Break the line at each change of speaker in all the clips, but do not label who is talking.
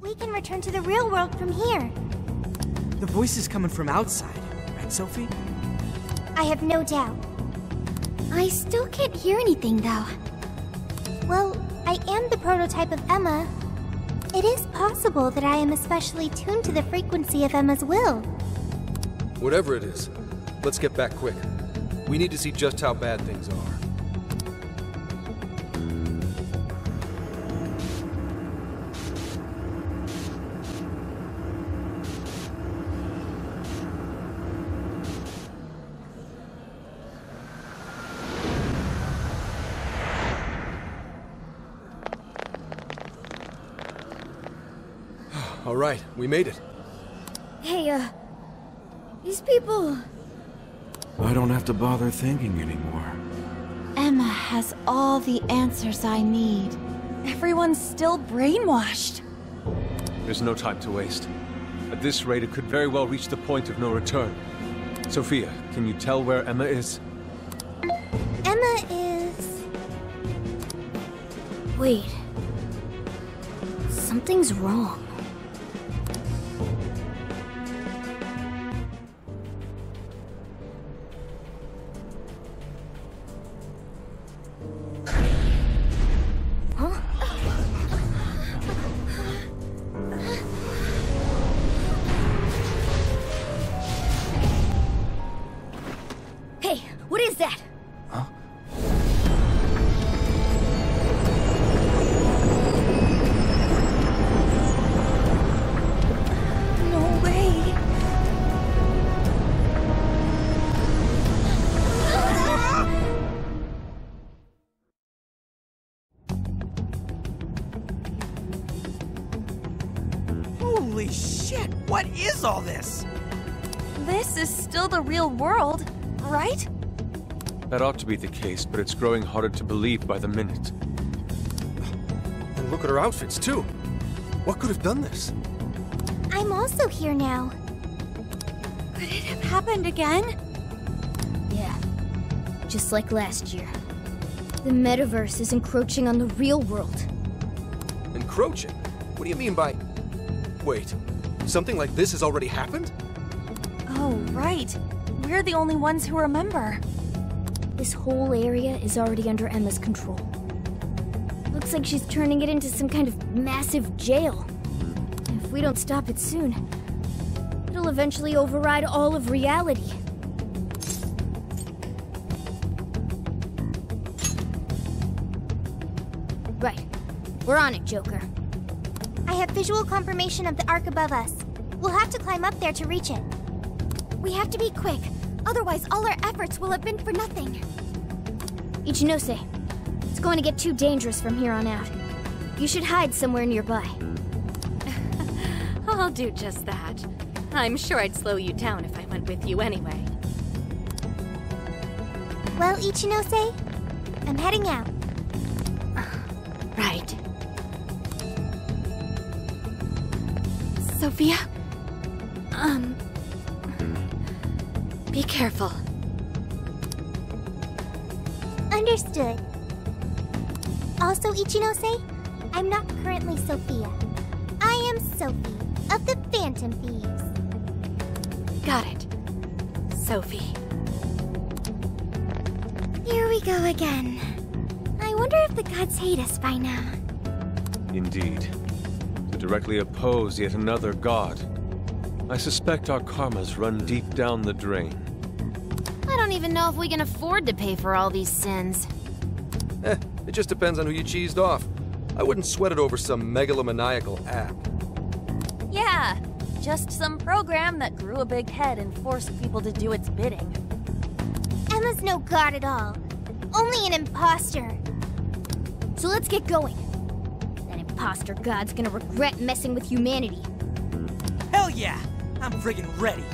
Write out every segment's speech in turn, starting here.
We can return to the real world from here.
The voice is coming from outside, right, Sophie?
I have no doubt. I still can't hear anything, though. Well, I am the prototype of Emma. It is possible that I am especially tuned to the frequency of Emma's will.
Whatever it is, let's get back quick. We need to see just how bad things are. All right, we made it.
Hey, these people...
I don't have to bother thinking anymore.
Emma has all the answers I need. Everyone's still brainwashed.
There's no time to waste. At this rate, it could very well reach the point of no return. Sophia, can you tell where Emma is?
Emma is... Wait. Something's wrong. Hey, what is that?
Huh?
No way.
Holy shit! What is all this?
This is still the real world, right?
That ought to be the case, but it's growing harder to believe by the minute.
And look at her outfits, too. What could have done this?
I'm also here now.
Could it have happened again?
Yeah. Just like last year. The metaverse is encroaching on the real world.
Encroaching? What do you mean by... Wait, something like this has already happened?
Oh, right. We're the only ones who remember.
This whole area is already under Emma's control. Looks like she's turning it into some kind of massive jail. If we don't stop it soon, it'll eventually override all of reality. Right. We're on it, Joker. I have visual confirmation of the arc above us. We'll have to climb up there to reach it. We have to be quick, otherwise all our efforts will have been for nothing. Ichinose, it's going to get too dangerous from here on out. You should hide somewhere nearby.
I'll do just that. I'm sure I'd slow you down if I went with you anyway.
Well, Ichinose, I'm heading out.
Right.
Sophia?
Be careful.
Understood. Also, Ichinose, I'm not currently Sophia. I am Sophie of the Phantom Thieves.
Got it. Sophie.
Here we go again. I wonder if the gods hate us by now.
Indeed. To directly oppose yet another god. I suspect our karmas run deep down the drain.
I don't even know if we can afford to pay for all these sins.
It just depends on who you cheesed off. I wouldn't sweat it over some megalomaniacal app.
Yeah, just some program that grew a big head and forced people to do its bidding.
Emma's no god at all. Only an imposter. So let's get going. That imposter god's gonna regret messing with humanity.
Hell yeah! I'm friggin' ready.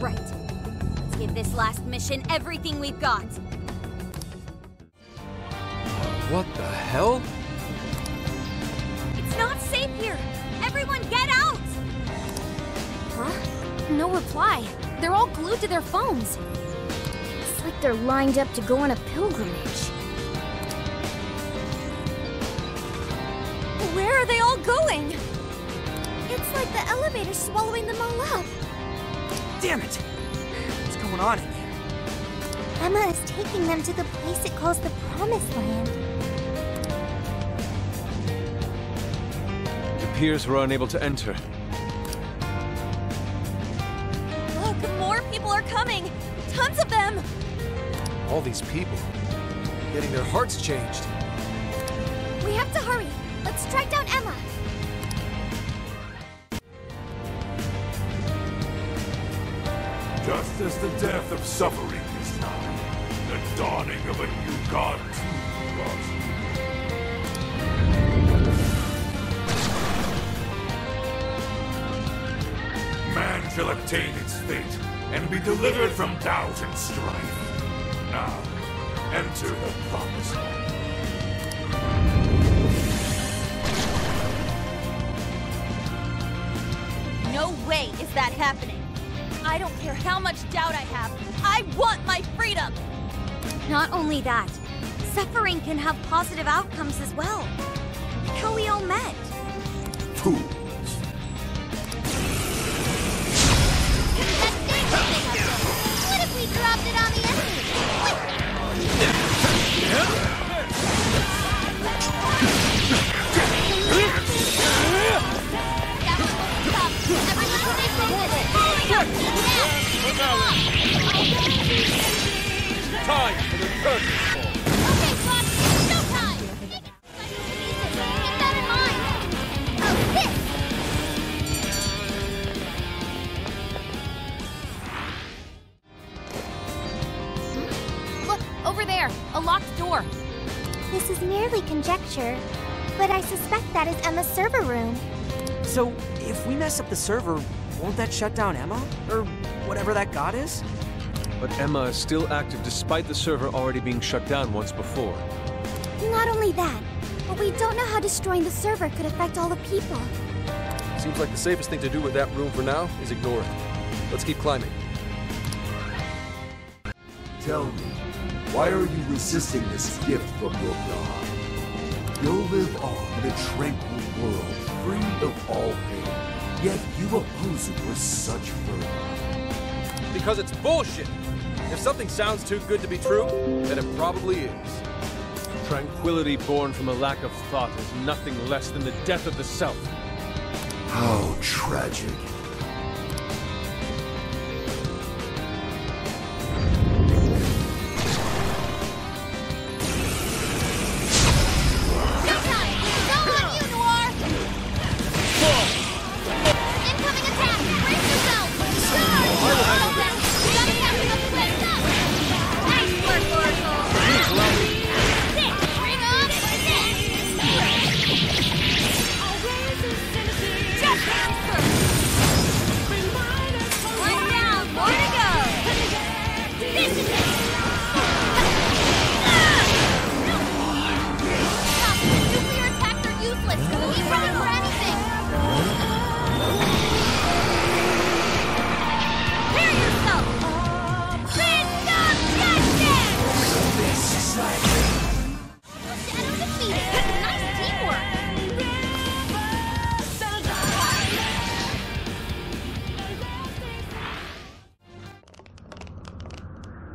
Right. Let's give this last mission everything we've got.
What the hell?
It's not safe here! Everyone get out!
Huh? No reply. They're all glued to their phones. It's like they're lined up to go on a pilgrimage.
Where are they all going?
It's like the elevator's swallowing them all up.
Damn it! What's going on in there?
Emma is taking them to the place it calls the Promised Land.
It appears we're unable to enter.
Look, more people are coming! Tons of them!
All these people, getting their hearts changed.
We have to hurry. Let's track down Emma.
Just as the death of suffering is nigh, the dawning of a new god too draws near. Man shall obtain its fate and be delivered from doubt and strife. Now, enter the Promised Land.
No way is that happening. I don't care how much doubt I have. I want my freedom!
Not only that, suffering can have positive outcomes as well. Like how we all met.
Fools.
What if we dropped it on the enemy?
Time for the curtain call.
Okay, Fox, showtime! Keep that in mind! How's this? Look, over there, a locked door. This is merely conjecture, but I suspect that is Emma's server room.
So, if we mess up the server, won't that shut down Emma? Or whatever that god is?
But Emma is still active despite the server already being shut down once before.
Not only that, but we don't know how destroying the server could affect all the people.
Seems like the safest thing to do with that room for now is ignore it. Let's keep climbing.
Tell me, why are you resisting this gift from your god? You'll live on in a tranquil world, free of all pain, yet you oppose it with such fervor.
Because it's bullshit! If something sounds too good to be true, then it probably is.
Tranquility born from a lack of thought is nothing less than the death of the self.
How tragic.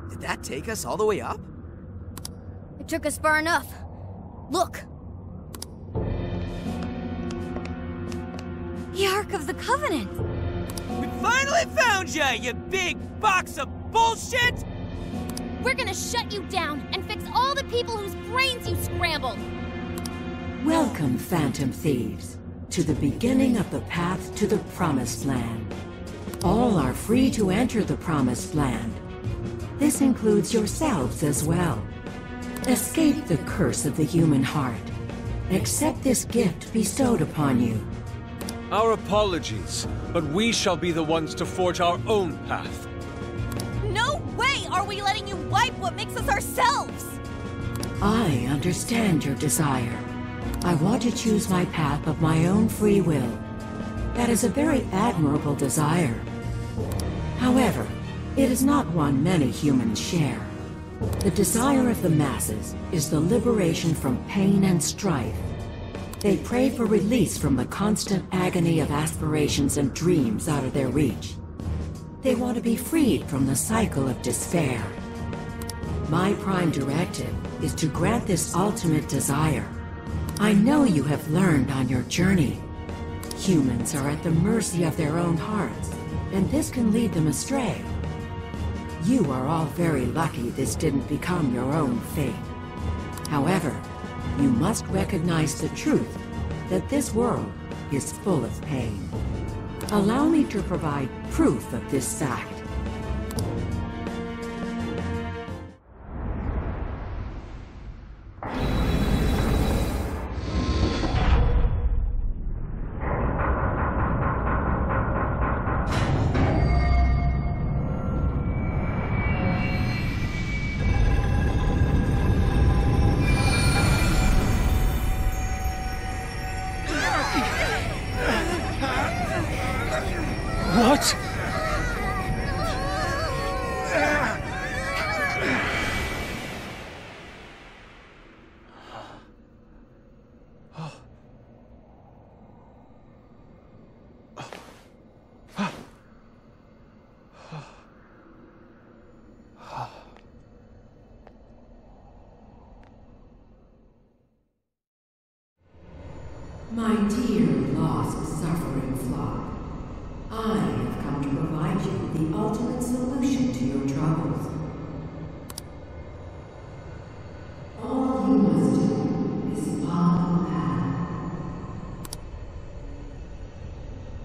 Did that take us all the way up?
It took us far enough. Look!
The Ark of the Covenant!
We finally found ya, you big box of bullshit!
We're gonna shut you down and fix all the people whose brains you scrambled!
Welcome, Phantom Thieves, to the beginning of the path to the Promised Land. All are free to enter the Promised Land. This includes yourselves as well. Escape the curse of the human heart. Accept this gift bestowed upon you.
Our apologies, but we shall be the ones to forge our own path.
No way are we letting you wipe what makes us ourselves!
I understand your desire. I want to choose my path of my own free will. That is a very admirable desire. It is not one many humans share. The desire of the masses is the liberation from pain and strife. They pray for release from the constant agony of aspirations and dreams out of their reach. They want to be freed from the cycle of despair. My prime directive is to grant this ultimate desire. I know you have learned on your journey. Humans are at the mercy of their own hearts, and this can lead them astray. You are all very lucky this didn't become your own fate. However, you must recognize the truth that this world is full of pain. Allow me to provide proof of this fact.
What?
My dear lost, suffering flock, I have come to provide you the ultimate solution to your troubles. All you must do is follow the path.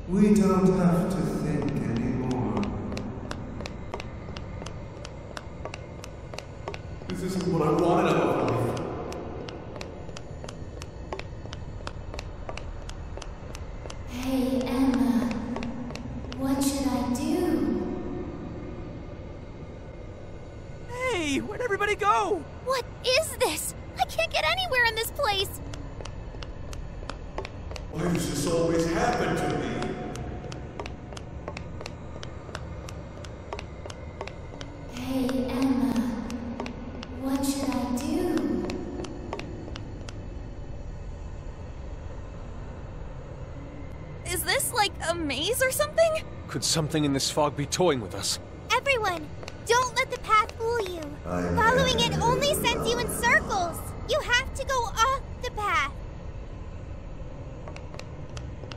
We don't have to think anymore. This isn't what I wanted out of life.
Hey, Emma. What should I do?
Hey, where'd everybody go?
What is this? I can't get anywhere in this place!
Why does this always happen to me?
Hey, Emma. What should I do?
Is this like a maze or something?
Could something in this fog be toying with us?
Everyone, don't let the path fool you. Following it only sends you in circles. You have to go off the path.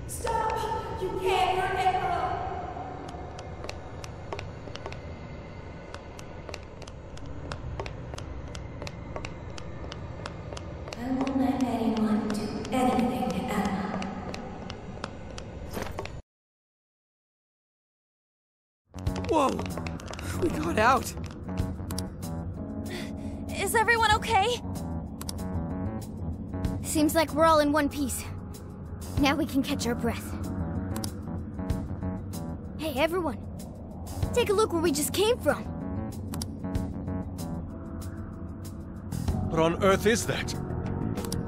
Stop! You can't hurt Emma! I won't let anyone do anything to Emma.
Whoa! We got out!
Is everyone okay?
Seems like we're all in one piece. Now we can catch our breath. Hey, everyone. Take a look where we just came from.
What on earth is that?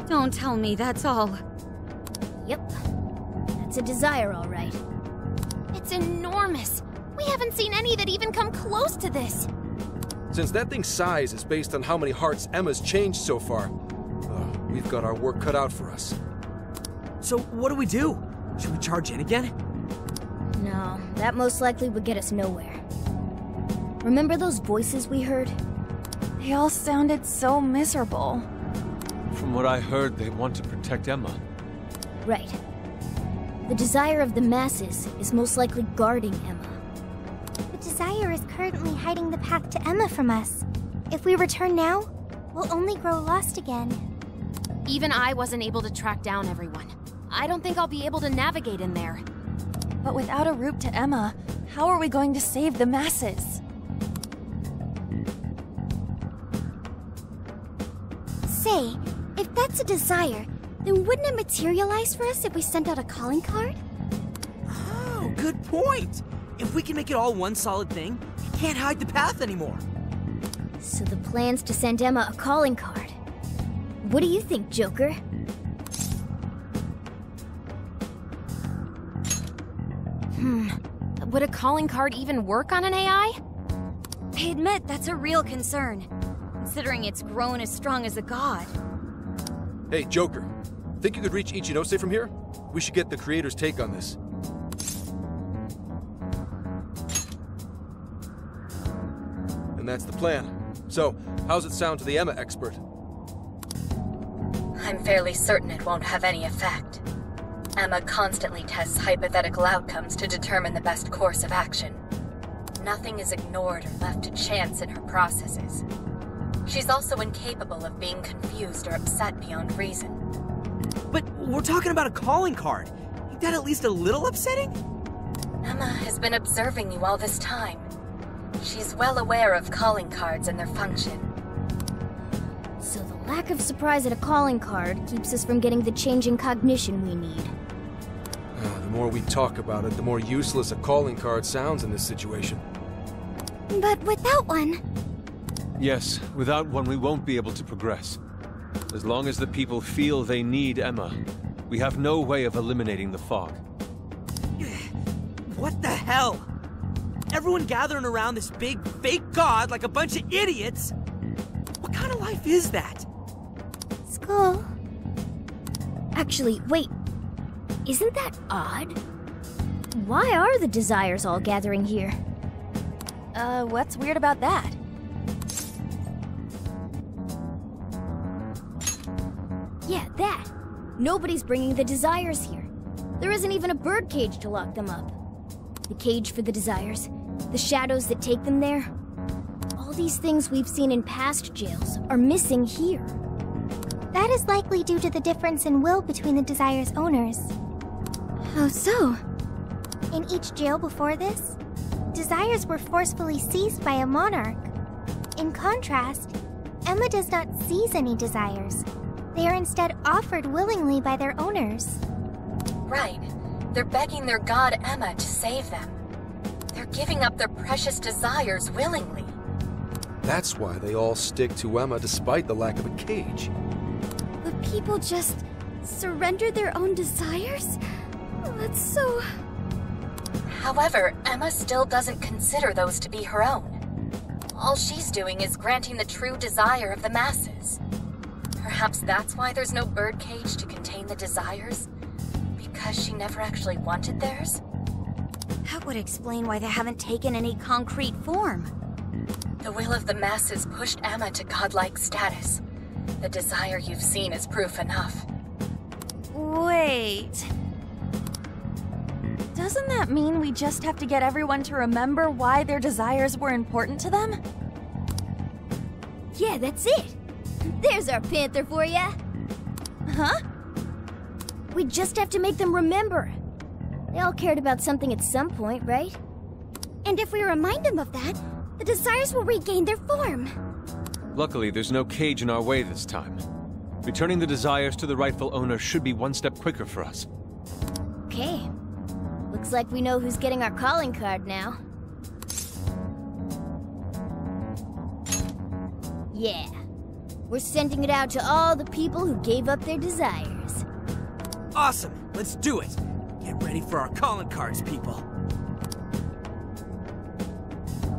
Don't tell me that's all.
Yep. That's a desire, all right. It's enormous. We haven't seen any that even come close to this.
Since that thing's size is based on how many hearts Emma's changed so far, we've got our work cut out for us.
So what do we do? Should we charge in again?
No, that most likely would get us nowhere. Remember those voices we heard?
They all sounded so miserable.
From what I heard, they want to protect Emma.
Right. The desire of the masses is most likely guarding Emma. The desire is currently hiding the path to Emma from us. If we return now, we'll only grow lost again.
Even I wasn't able to track down everyone. I don't think I'll be able to navigate in there.
But without a route to Emma, how are we going to save the masses?
Say, if that's a desire, then wouldn't it materialize for us if we sent out a calling card?
Oh, good point! If we can make it all one solid thing, we can't hide the path anymore.
So the plan's to send Emma a calling card. What do you think, Joker?
Would a calling card even work on an AI?
I admit that's a real concern, considering it's grown as strong as a god.
Hey, Joker. Think you could reach Ichinose from here? We should get the creator's take on this. And that's the plan. So, how's it sound to the Emma expert?
I'm fairly certain it won't have any effect. Emma constantly tests hypothetical outcomes to determine the best course of action. Nothing is ignored or left to chance in her processes. She's also incapable of being confused or upset beyond reason.
But we're talking about a calling card. Ain't that at least a little upsetting?
Emma has been observing you all this time. She's well aware of calling cards and their function.
So the lack of surprise at a calling card keeps us from getting the change in cognition we need.
The more we talk about it, the more useless a calling card sounds in this situation.
But without one...
Yes, without one we won't be able to progress. As long as the people feel they need Emma, we have no way of eliminating the fog.
What the hell? Everyone gathering around this big, fake god like a bunch of idiots? What kind of life is that?
Skull? Actually, wait. Isn't that odd? Why are the Desires all gathering here?
What's weird about that?
Yeah, that. Nobody's bringing the Desires here. There isn't even a bird cage to lock them up. The cage for the Desires, the shadows that take them there. All these things we've seen in past jails are missing here.
That is likely due to the difference in will between the Desire's owners.
How so?
In each jail before this, Desires were forcefully seized by a monarch. In contrast, Emma does not seize any Desires. They are instead offered willingly by their owners.
Right. They're begging their god Emma to save them. They're giving up their precious Desires willingly.
That's why they all stick to Emma despite the lack of a cage.
The people just surrendered their own Desires? That's so...
However, Emma still doesn't consider those to be her own. All she's doing is granting the true desire of the masses. Perhaps that's why there's no birdcage to contain the Desires? Because she never actually wanted theirs?
That would explain why they haven't taken any concrete form.
The will of the masses pushed Emma to godlike status. The desire you've seen is proof enough.
Wait... Doesn't that mean we just have to get everyone to remember why their Desires were important to them?
Yeah, that's it! There's our panther for ya!
Huh?
We just have to make them remember. They all cared about something at some point, right?
And if we remind them of that, the Desires will regain their form.
Luckily, there's no cage in our way this time. Returning the Desires to the rightful owner should be one step quicker for us.
Okay. Looks like we know who's getting our calling card now. Yeah. We're sending it out to all the people who gave up their Desires.
Awesome! Let's do it! Get ready for our calling cards, people.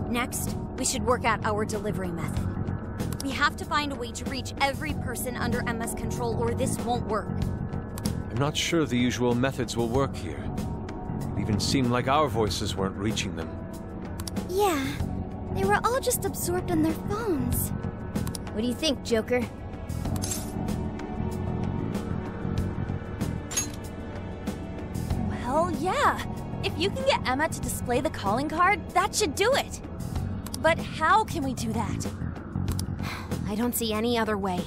Next, we should work out our delivery method. We have to find a way to reach every person under Emma's control or this won't work.
I'm not sure the usual methods will work here. It even seemed like our voices weren't reaching them.
Yeah, they were all just absorbed on their phones. What do you think, Joker?
Well, yeah. If you can get Emma to display the calling card, that should do it. But how can we do that?
I don't see any other way.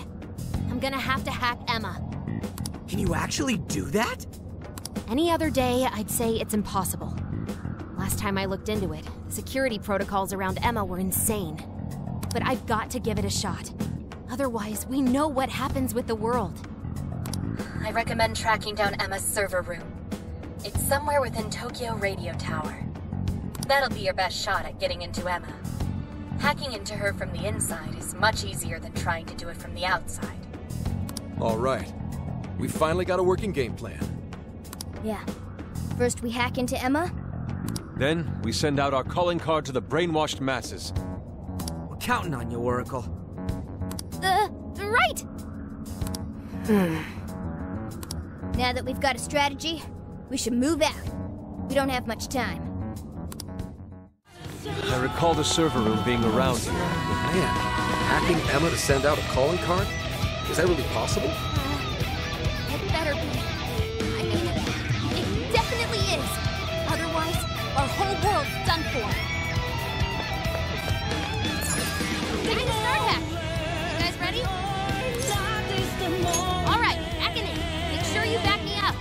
I'm gonna have to hack Emma.
Can you actually do that?
Any other day, I'd say it's impossible. Last time I looked into it, the security protocols around Emma were insane. But I've got to give it a shot. Otherwise, we know what happens with the world.
I recommend tracking down Emma's server room. It's somewhere within Tokyo Radio Tower. That'll be your best shot at getting into Emma. Hacking into her from the inside is much easier than trying to do it from the outside.
All right. We finally got a working game plan.
Yeah. First we hack into Emma.
Then, we send out our calling card to the brainwashed masses.
counting on you, Oracle.
Right! Now that we've got a strategy, we should move out. We don't have much time.
I recall the server room being around here.
Man, hacking Emma to send out a calling card? Is that really possible?
It better be. I mean, it definitely is. Otherwise, our whole world's done for. Taking the start hack. You guys ready? All right, hacking in. Make sure you back me up.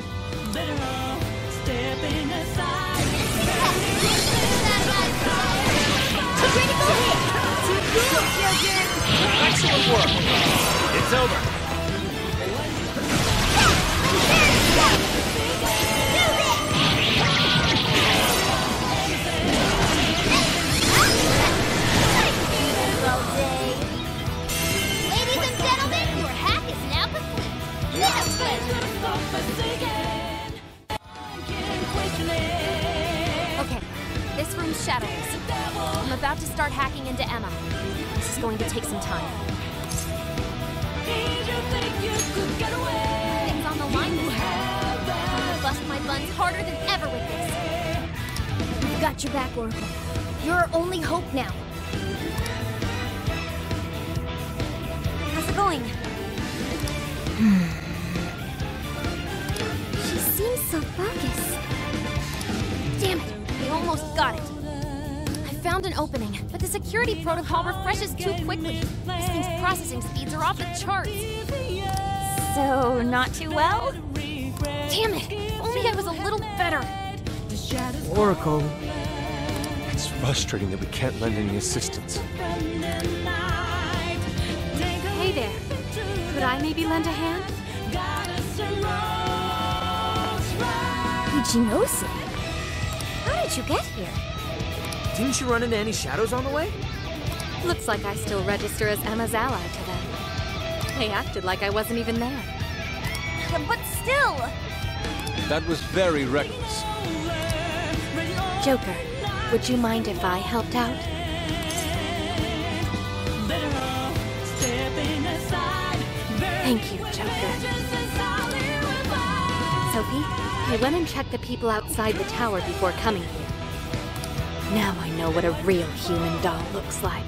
Critical hit! Good, Joker!
Excellent work! It's over.
Ladies and gentlemen, your hack is now complete.
Okay, this room's shadowless. I'm about to start hacking into Emma. This is going to take some time. Things on the line this time. I'm gonna bust my buns harder than ever with this.
We've got your back, Oracle. You're our only hope now.
How's it going?
She seems so focused.
Damn it, we almost got it. I found an opening, but the security protocol refreshes too quickly. This thing's processing speeds are off the charts.
So, not too well?
Damn it, if only I was a little better.
Oracle.
It's frustrating that we can't lend any assistance.
Hey there, could I maybe lend a hand?
Ichinose? How did you get here?
Didn't you run into any shadows on the way?
Looks like I still register as Emma's ally to them. They acted like I wasn't even there.
But still!
That was very reckless.
Joker, would you mind if I helped out? Thank you, Joker. Sophie, I went and checked the people outside the tower before coming here. Now I know what a real human doll looks like.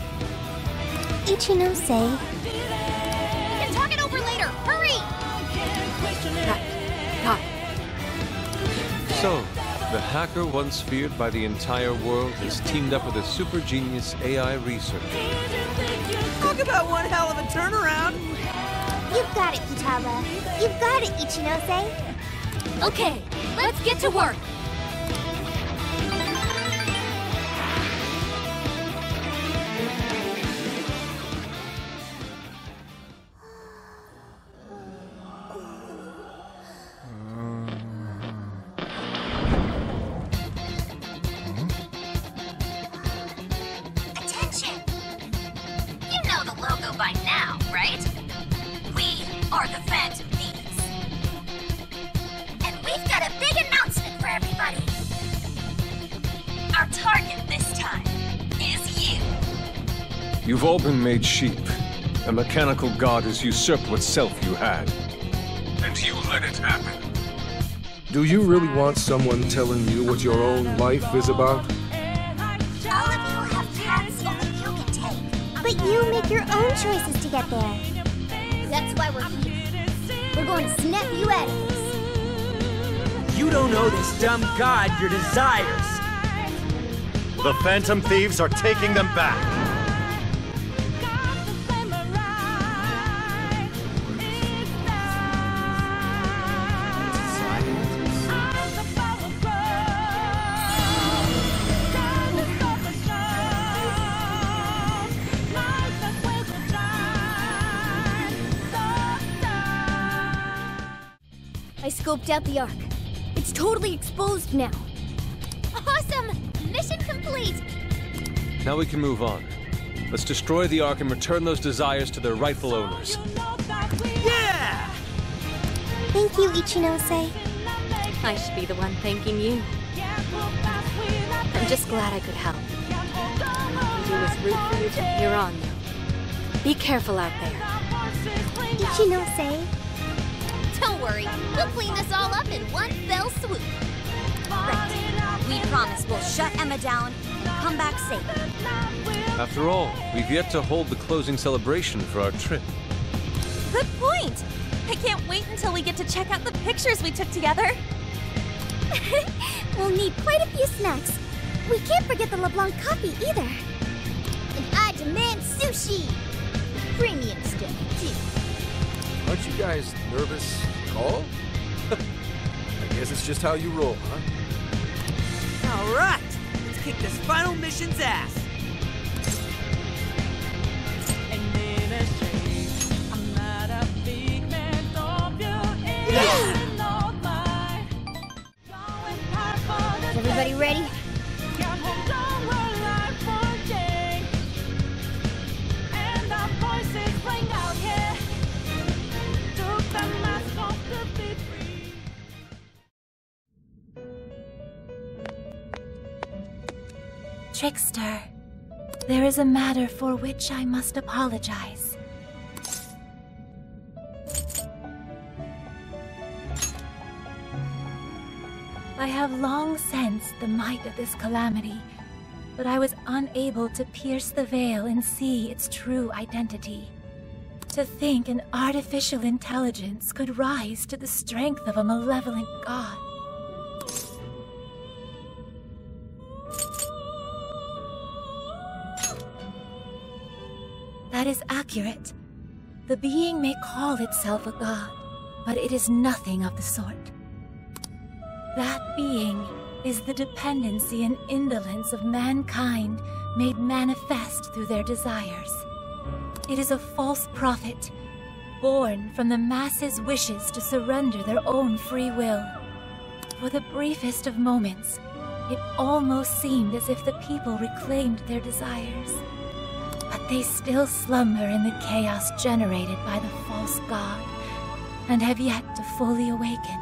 Ichinose.
We can talk it over later! Hurry! Right. Got it.
So, the hacker once feared by the entire world has teamed up with a super genius AI researcher.
Talk about one hell of a turnaround!
You've got it, Kitaba. You've got it, Ichinose.
Okay, let's get to work!
Attention! You know the logo by now, right? We are the Phantom Thieves. And we've got a big announcement for everybody. Our target this time is you.
You've all been made sheep. A mechanical god has usurped what self you had. And you let it happen.
Do you really want someone telling you what your own life is about?
All of you have paths only you can take. But you make your own choices to get there. That's why we're here. We're going to snap you out of this.
You don't owe this dumb god your desires.
The Phantom Thieves are taking them back.
I scoped out the Ark. It's totally exposed now. Awesome! Mission complete!
Now we can move on. Let's destroy the Ark and return those desires to their rightful owners.
Yeah!
Thank you, Ichinose.
I should be the one thanking you. I'm just glad I could help. All I can do is You're on now. Be careful out there.
Ichinose.
Don't worry, we'll clean this all up in one fell swoop.
Right. We promise we'll shut Emma down and come back safe.
After all, we've yet to hold the closing celebration for our trip.
Good point! I can't wait until we get to check out the pictures we took together.
We'll need quite a few snacks. We can't forget the LeBlanc coffee either. And I demand sushi! Premium stuff, too.
Aren't you guys nervous at all? I guess it's just how you roll, huh?
All right, let's kick this final mission's ass.
Is everybody ready?
Trickster, there is a matter for which I must apologize. I have long sensed the might of this calamity, but I was unable to pierce the veil and see its true identity. To think an artificial intelligence could rise to the strength of a malevolent god. That is accurate. The being may call itself a god, but it is nothing of the sort. That being is the dependency and indolence of mankind made manifest through their desires. It is a false prophet, born from the masses' wishes to surrender their own free will. For the briefest of moments, it almost seemed as if the people reclaimed their desires. But they still slumber in the chaos generated by the false god, and have yet to fully awaken.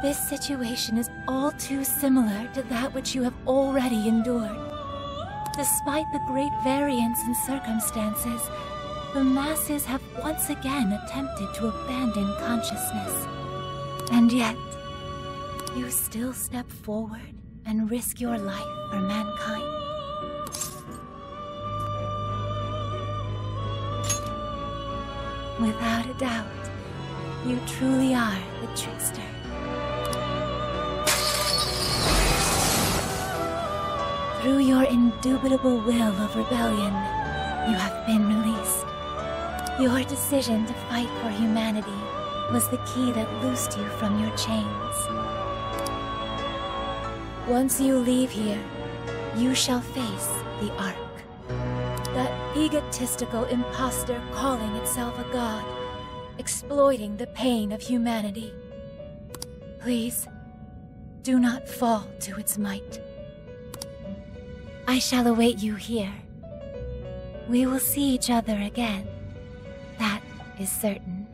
This situation is all too similar to that which you have already endured. Despite the great variance in circumstances, the masses have once again attempted to abandon consciousness. And yet, you still step forward and risk your life for mankind. Without a doubt, you truly are the trickster. Through your indubitable will of rebellion, you have been released. Your decision to fight for humanity was the key that loosed you from your chains. Once you leave here, you shall face the Ark. That egotistical imposter calling itself a god, exploiting the pain of humanity. Please, do not fall to its might. I shall await you here. We will see each other again. That is certain.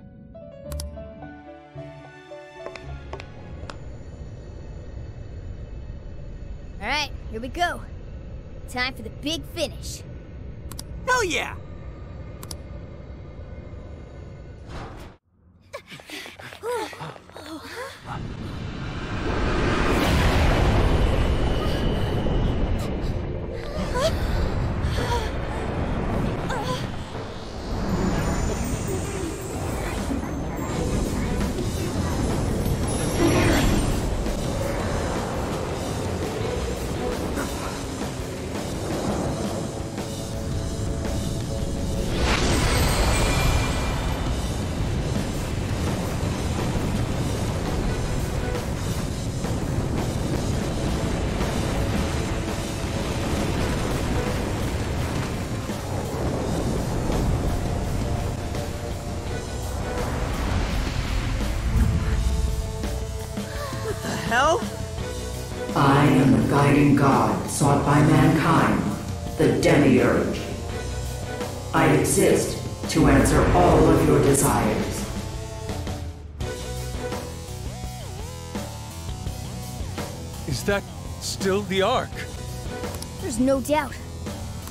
All right, here we go. Time for the big finish.
Hell yeah! Hell?
I am the guiding god sought by mankind, the Demiurge. I exist to answer all of your desires.
Is that Still the Ark.
There's no doubt.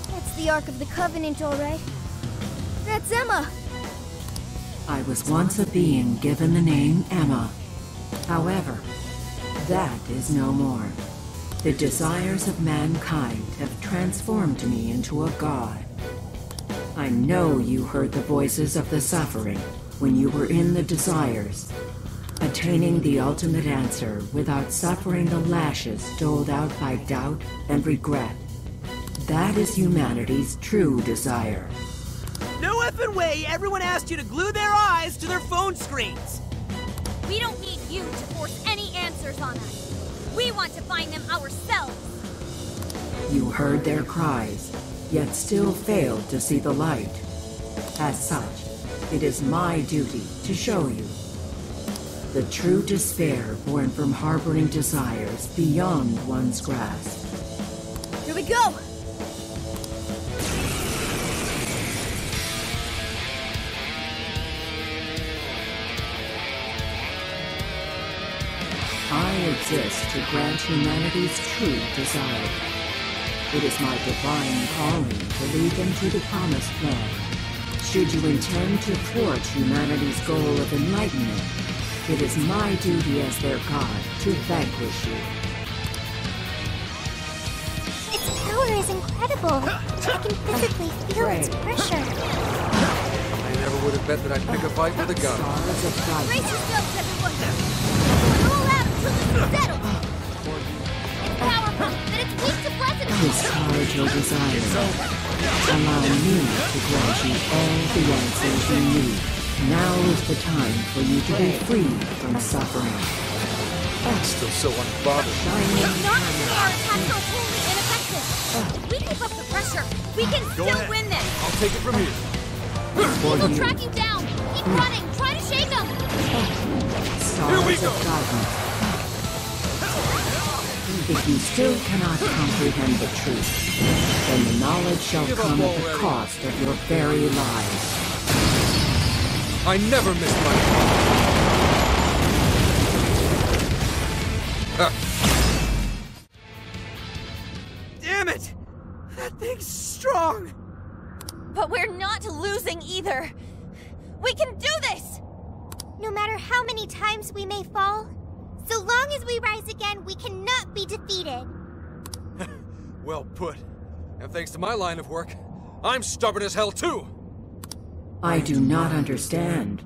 That's the Ark of the Covenant, all right. That's Emma!
I was once a being given the name Emma. However, that is no more. The desires of mankind have transformed me into a god. I know you heard the voices of the suffering when you were in the desires, attaining the ultimate answer without suffering the lashes doled out by doubt and regret. That is humanity's true desire.
No effing way everyone asked you to glue their eyes to their phone screens!
We don't need you to force any answers on us. We want to find them ourselves.
You heard their cries, yet still failed to see the light. As such, it is my duty to show you the true despair born from harboring desires beyond one's grasp.
Here we go!
I exist to grant humanity's true desire. It is my divine calling to lead them to the promised land. Should you intend to thwart humanity's goal of enlightenment, it is my duty as their god to vanquish you.
Its power is incredible. I can physically feel its pressure.
I never would have bet that I'd pick a fight with a gun.
Brace yourselves, everyone! Roll out until this is settled! It's powerful, and it's weak to pleasantness!
Discharge your desires. Allow me to grant you all the answers you need. Now is the time for you to be freed from suffering.
I'm still so unbothered.
It's not that our attacks are wholly ineffective. If we keep up the pressure, we can still win this.
I'll take it from here.
We'll track you down. Keep running. Try to shake them.
Here we go. If you still cannot comprehend the truth, then the knowledge shall come at the cost of your very lives.
I never missed my...
Damn it! That thing's strong!
But we're not losing either. We can do this!
No matter how many times we may fall, so long as we rise again, we cannot be defeated.
Well put. And thanks to my line of work, I'm stubborn as hell too!
I do not understand.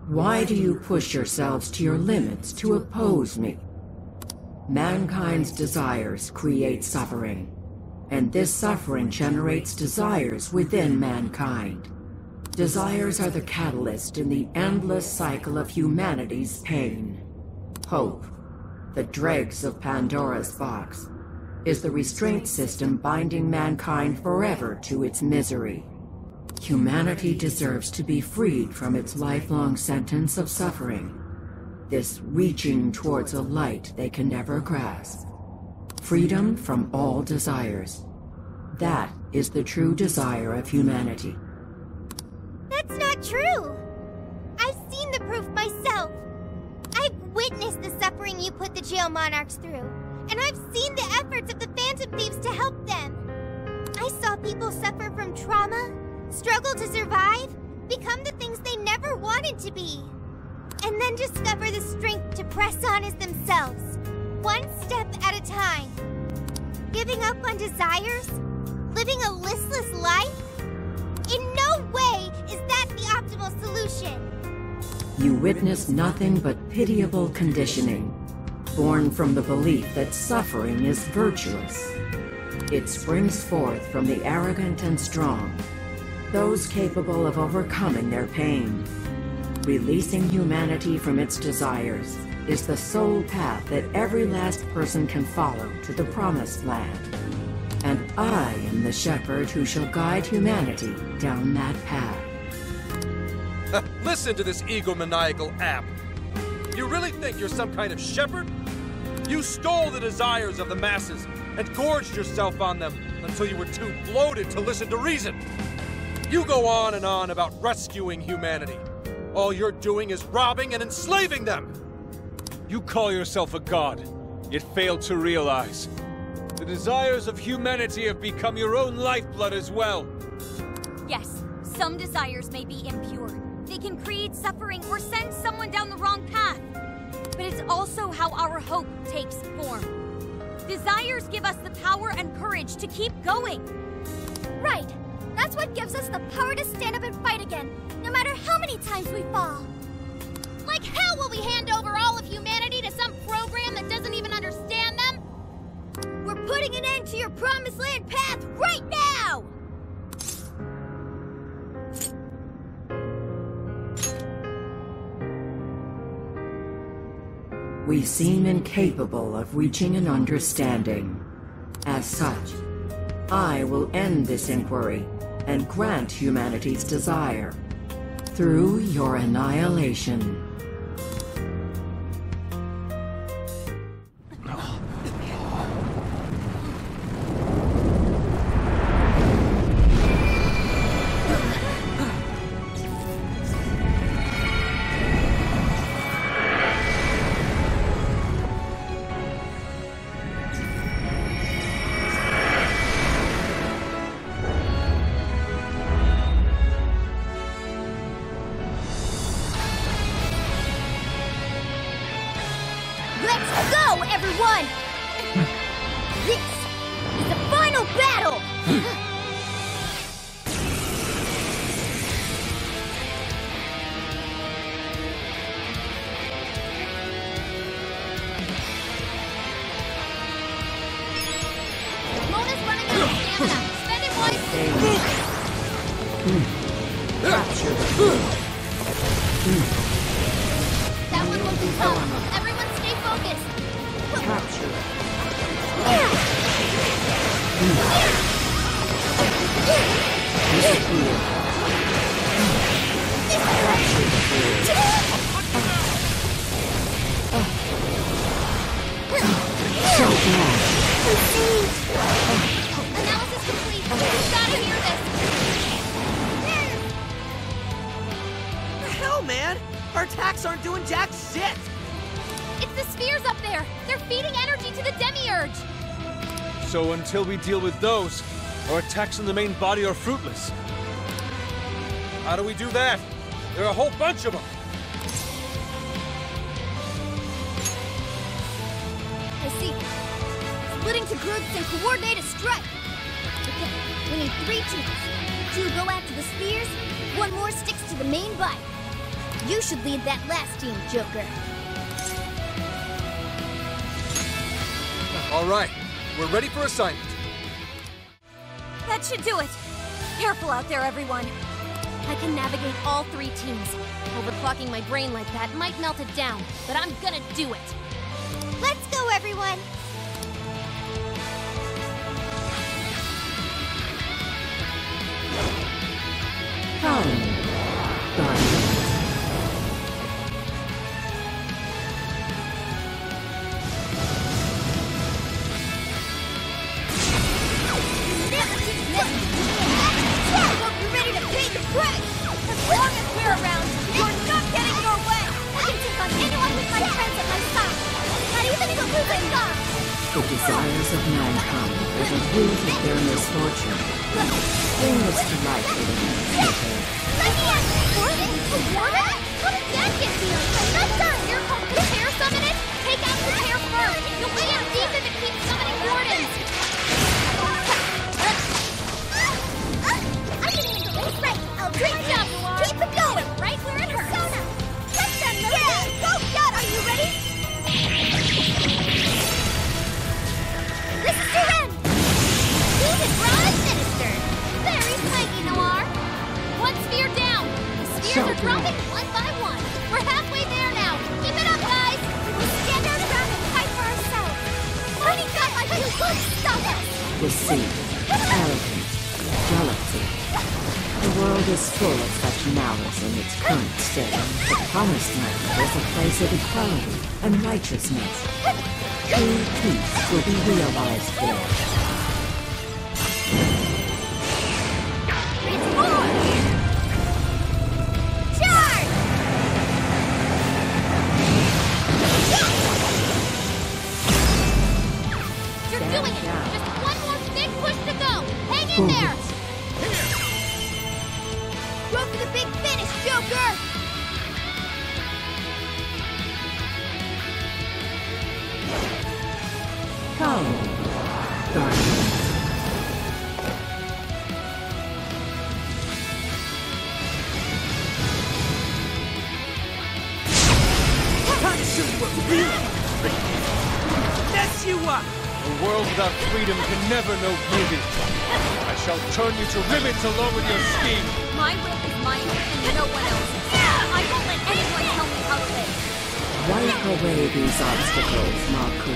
Why do you push yourselves to your limits to oppose me? Mankind's desires create suffering, and this suffering generates desires within mankind. Desires are the catalyst in the endless cycle of humanity's pain. Hope, the dregs of Pandora's box, is the restraint system binding mankind forever to its misery. Humanity deserves to be freed from its lifelong sentence of suffering. This reaching towards a light they can never grasp. Freedom from all desires. That is the true desire of humanity.
That's not true! I've seen the proof myself. I've witnessed the suffering you put the jail monarchs through, and I've seen the efforts of the Phantom Thieves to help them. I saw people suffer from trauma, struggle to survive, become the things they never wanted to be, and then discover the strength to press on as themselves, one step at a time. Giving up on desires? Living a listless life? In no way is that the optimal solution.
You witness nothing but pitiable conditioning, born from the belief that suffering is virtuous. It springs forth from the arrogant and strong, those capable of overcoming their pain. Releasing humanity from its desires is the sole path that every last person can follow to the Promised Land. And I am the shepherd who shall guide humanity down that path.
Listen to this egomaniacal app. You really think you're some kind of shepherd? You stole the desires of the masses and gorged yourself on them until you were too bloated to listen to reason. You go on and on about rescuing humanity. All you're doing is robbing and enslaving them!
You call yourself a god, yet fail to realize The desires of humanity have become your own lifeblood as well.
Yes, some desires may be impure. They can create suffering or send someone down the wrong path. But it's also how our hope takes form. Desires give us the power and courage to keep going.
Right. That's what gives us the power to stand up and fight again, no matter how many times we fall. Like hell will we hand over all of humanity to some program that doesn't even understand them? We're putting an end to your Promised Land path right now!
We seem incapable of reaching an understanding. As such, I will end this inquiry and grant humanity's desire through your annihilation.
Let's go, everyone! This is the final battle! Mona's running out of stamina. Spend it wisely. That one will be tough. Everyone stay focused. Analysis complete. We've got to hear this.
What the hell, man? Our attacks aren't doing jack shit!
It's the spheres up there! They're feeding energy to the Demiurge!
So until we deal with those, our attacks on the main body are fruitless.
How do we do that? There are a whole bunch of them.
I see. Splitting to groups and coordinate a strike. Okay, we need 3 teams. 2 go after the spheres, 1 more sticks to the main body. You should lead that last team, Joker.
All right, we're ready for assignment.
That should do it. Careful out there, everyone.
I can navigate all 3 teams. Overclocking my brain like that might melt it down, but I'm gonna do it.
Let's go, everyone!
Come, Guardian.
Hope you're ready to pay the price! As long as we're around, you're not getting your way! I can take on anyone with my friends at my side! Not even the losing god!
The desires of mankind are the root of their misfortune. Bring this to light for the next.
Let me ask you, Warden? Warden? How did that get here? I'm not done! Here comes the pair summon it! Take out the pair first! You'll be out deep if it keeps summoning wardens! I can handle this! Right! Great job! Keep it going! Right where it hurts! Sona! Touch them! Yeah! Go get 'em! Are you ready? This is your end! Keep it broad ministered! Very flanky, Noir! 1 sphere down! The spheres are dropping 1 by 1! We're halfway there now! Keep it up, guys! We'll stand our ground and fight for ourselves! Fighting back like you won't stop us!
Deceit, arrogance, jealousy. The world is full of such malice in its current state. The Promised Land is a place of equality and righteousness. True peace will be realized there.
It's more! Charge! Your doing it! Just one more big push to go! Hang in there! Go for the big finish, Joker!
Come, Guardians.
Time to show you what real mess you up!
A world without freedom can never know beauty. I shall turn you to ribbons along with your scheme.
My will is my will and no one else's. I won't let anyone tell me how to live.
Wipe away these obstacles, Marku.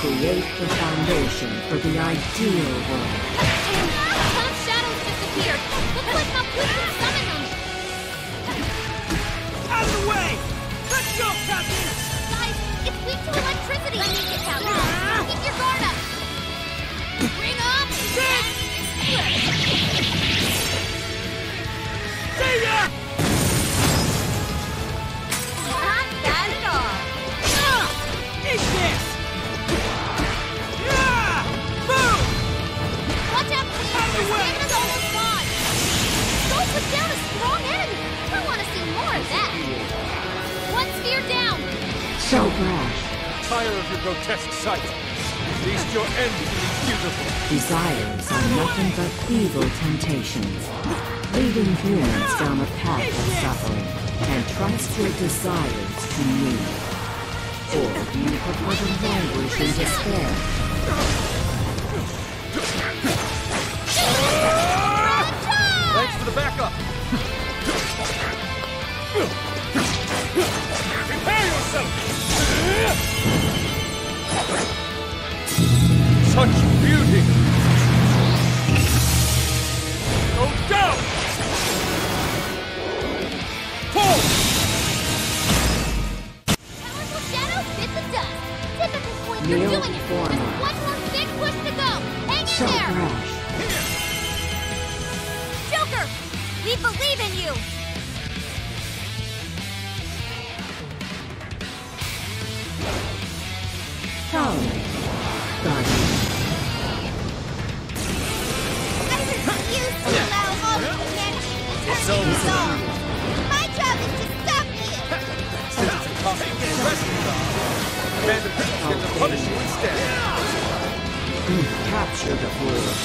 Create the foundation for the ideal world.
Some shadows disappeared. Looks like Malkuth can summon them.
Out of the way! Let's go, Captain!
Guys, it's weak to electricity. Let me get down here. Keep your guard up. Bring up!
See ya!
Not bad at all.
Eat this! Yeah! Move!
Watch out, please.
Out of the
Your
way!
stamina's almost gone. Go put down a strong enemy. I want to see more of that. One sphere down.
So brash.
Tire of your grotesque sight. At least your end will be beautiful.
Desires are nothing but evil temptations, leading humans down a path of suffering. And trust your desires to me. Or do you prefer to languish in despair?
Thanks for the backup. Prepare yourself! Such beauty! Go down! Pull!
Powerful shadow, bit the dust. Typical point, you're
Kneel
doing it.
before
Just
me.
one more big push to go. Hang in
So
there.
brash.
Joker, we believe in you.
Come, Guardians.
I refuse to allow all of humanity to turn
It's
into
over.
dogs. My job is to stop you.
Since it's impossible to get rescued, Commander Prince gets to punish you instead.
Capture the world.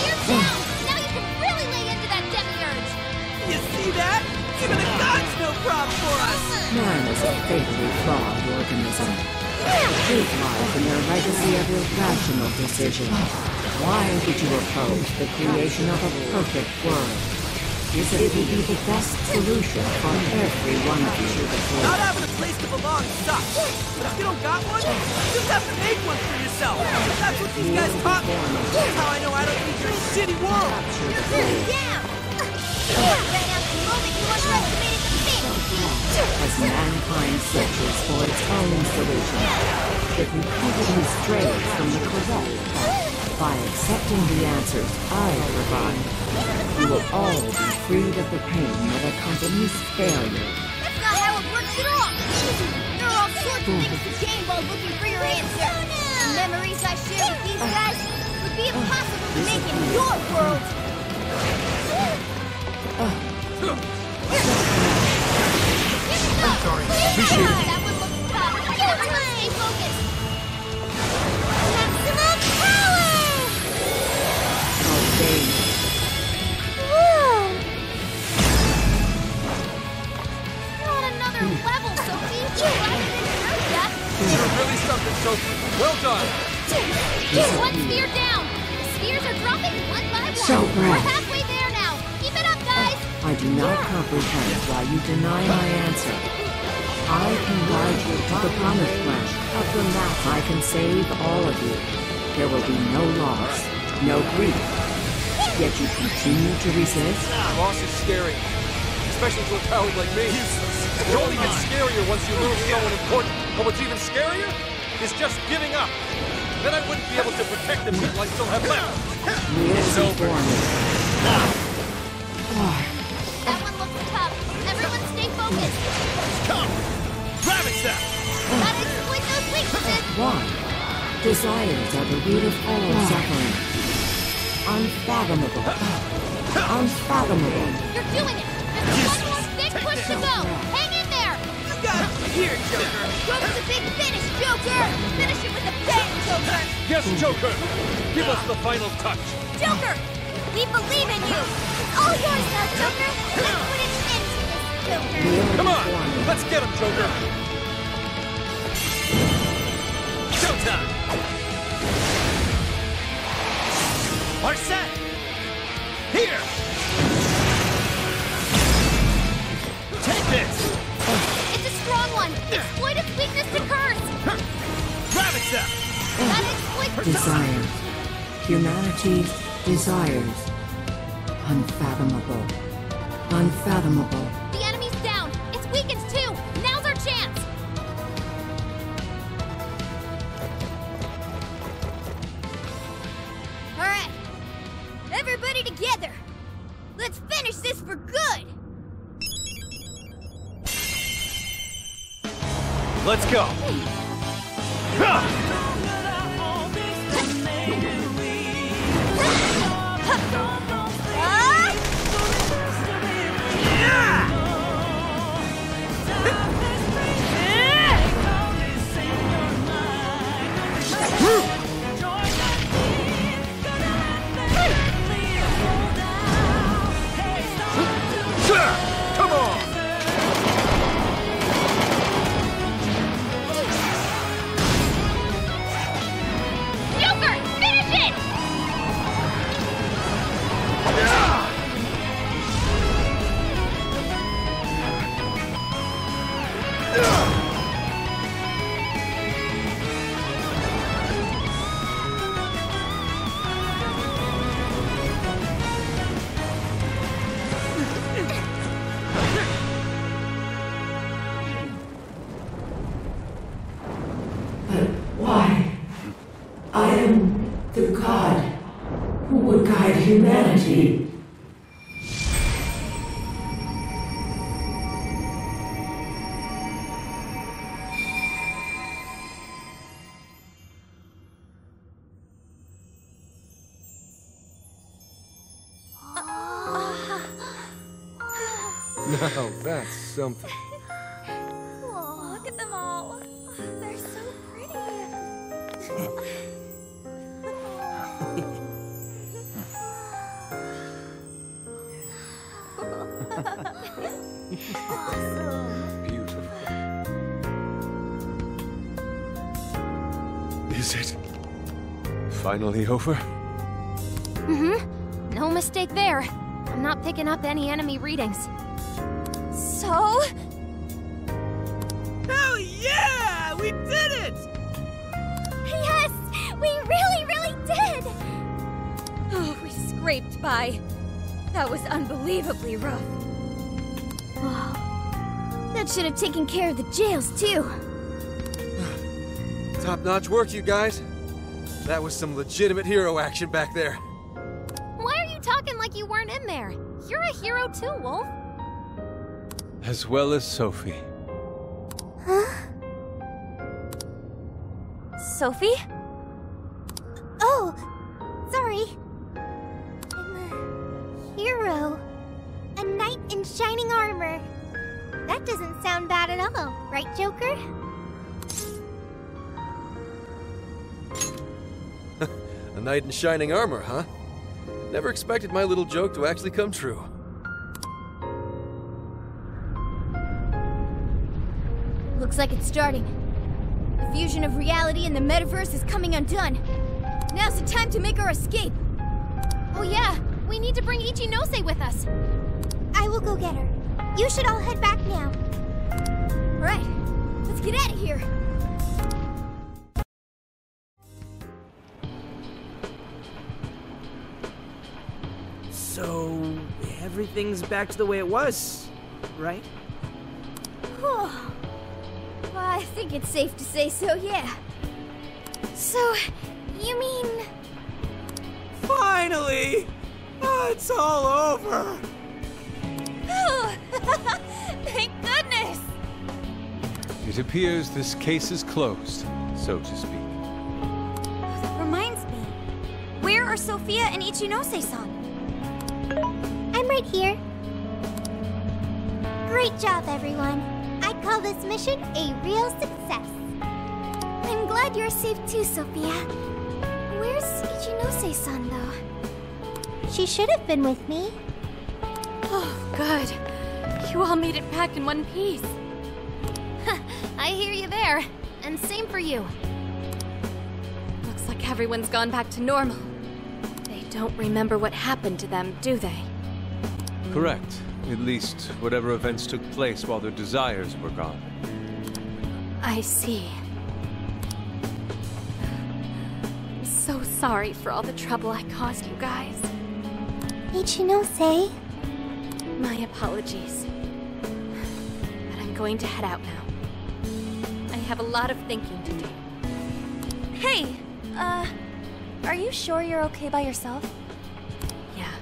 You're down. Now you can really lay into that demiurge.
You see that? Even the gods no problem for us!
Man is a fatally flawed organism. Truth lies in their legacy of irrational decisions. Why would you oppose the creation of a perfect world? Is it would be the best solution for every one of you?
Not having a place to belong sucks. But if you don't got one, you just have to make one for yourself. That's what these guys taught me. That's how I know I don't need your shitty world.
Down. Right out the moment you underestimated the thing.
As mankind searches for its own solution, it repeatedly strays from the correct path. By accepting the answers I provide, you will all be freed of the pain that accompanies failure.
That's not how it works at all. There are all sorts of things to gain while looking for your answer. The memories I share with these guys would be impossible to make in your world.
Appreciate it.
That one looks tough. Everyone stay focused. Maximum power!
Obey.
Whoa! You're on another level, Sophie. I didn't know that.
You're really something, Sophie. Well done.
One sphere down. The spheres are dropping one by one.
So
We're
bright.
halfway there now. Keep it up, guys.
I do not comprehend why you deny my answer. I can guide you to the promised land of the map. I can save all of you. There will be no loss, no grief. Yet you continue to resist?
Loss is scary. Especially to a coward like me. It only gets scarier once you lose someone important. But what's even scarier is just giving up. Then I wouldn't be able to protect the people I still have left. It's over.
That one looks tough. Everyone stay focused.
Come! Ravage them!
Gotta exploit those weaknesses.
Why? Desires are the root of all suffering. Unfathomable. Unfathomable.
You're doing it! There's one more big push to go! Hang in there!
You got it from here, Joker!
Go for the big finish, Joker! Finish it with a bang, Joker!
Yes, Joker! Give us the final touch!
Joker! We believe in you! It's all yours now, Joker! Let's put an end to this, Joker!
Come on! Let's get him, Joker!
Showtime! Are set! Here! Take this!
It's a strong one! Exploit its weakness to curse!
Ravage
That exploits
Desires. Humanity desires. Unfathomable. Unfathomable.
The enemy's down! It's weakened too! Now's our chance! Alright! Everybody together! Let's finish this for good!
Let's go.
Come on!
Joker! Finish it!
But why? I am the God who would guide humanity.
Now that's something.
Oh, look at them all. They're so pretty.
Beautiful.
Is it finally over?
Mm-hmm. No mistake there. I'm not picking up any enemy readings.
So?
Hell yeah! We did it!
Yes! We really did!
Oh, we scraped by. That was unbelievably rough.
Wow. That should have taken care of the jails, too.
Top-notch work, you guys. That was some legitimate hero action back there.
Why are you talking like you weren't in there? You're a hero too, Wolf.
As well as Sophie.
Sophie?
Oh, sorry. I'm a hero. A knight in shining armor. That doesn't sound bad at all, right, Joker?
A knight in shining armor, huh? Never expected my little joke to actually come true.
Looks like it's starting. The fusion of reality and the metaverse is coming undone. Now's the time to make our escape.
Oh yeah, we need to bring Ichinose with us.
I will go get her. You should all head back now. All right, let's get out of here.
So, everything's back to the way it was, right?
Well, I think it's safe to say so, yeah. So, you mean...
Finally! Oh, it's all over!
Thank goodness!
It appears this case is closed, so to speak.
Where are Sophia and Ichinose-san?
I'm right here. Great job, everyone. I call this mission a real success. I'm glad you're safe too, Sophia. Where's Ichinose-san, though? She should have been with me.
Oh, good. You all made it back in one piece. I hear you there. And same for you. Looks like everyone's gone back to normal. They don't remember what happened to them, do they?
Correct. At least, whatever events took place while their desires were gone.
I see. I'm so sorry for all the trouble I caused you guys.
Ichinose?
My apologies. But I'm going to head out now. I have a lot of thinking to do.
Hey, are you sure you're okay by yourself?
Yeah.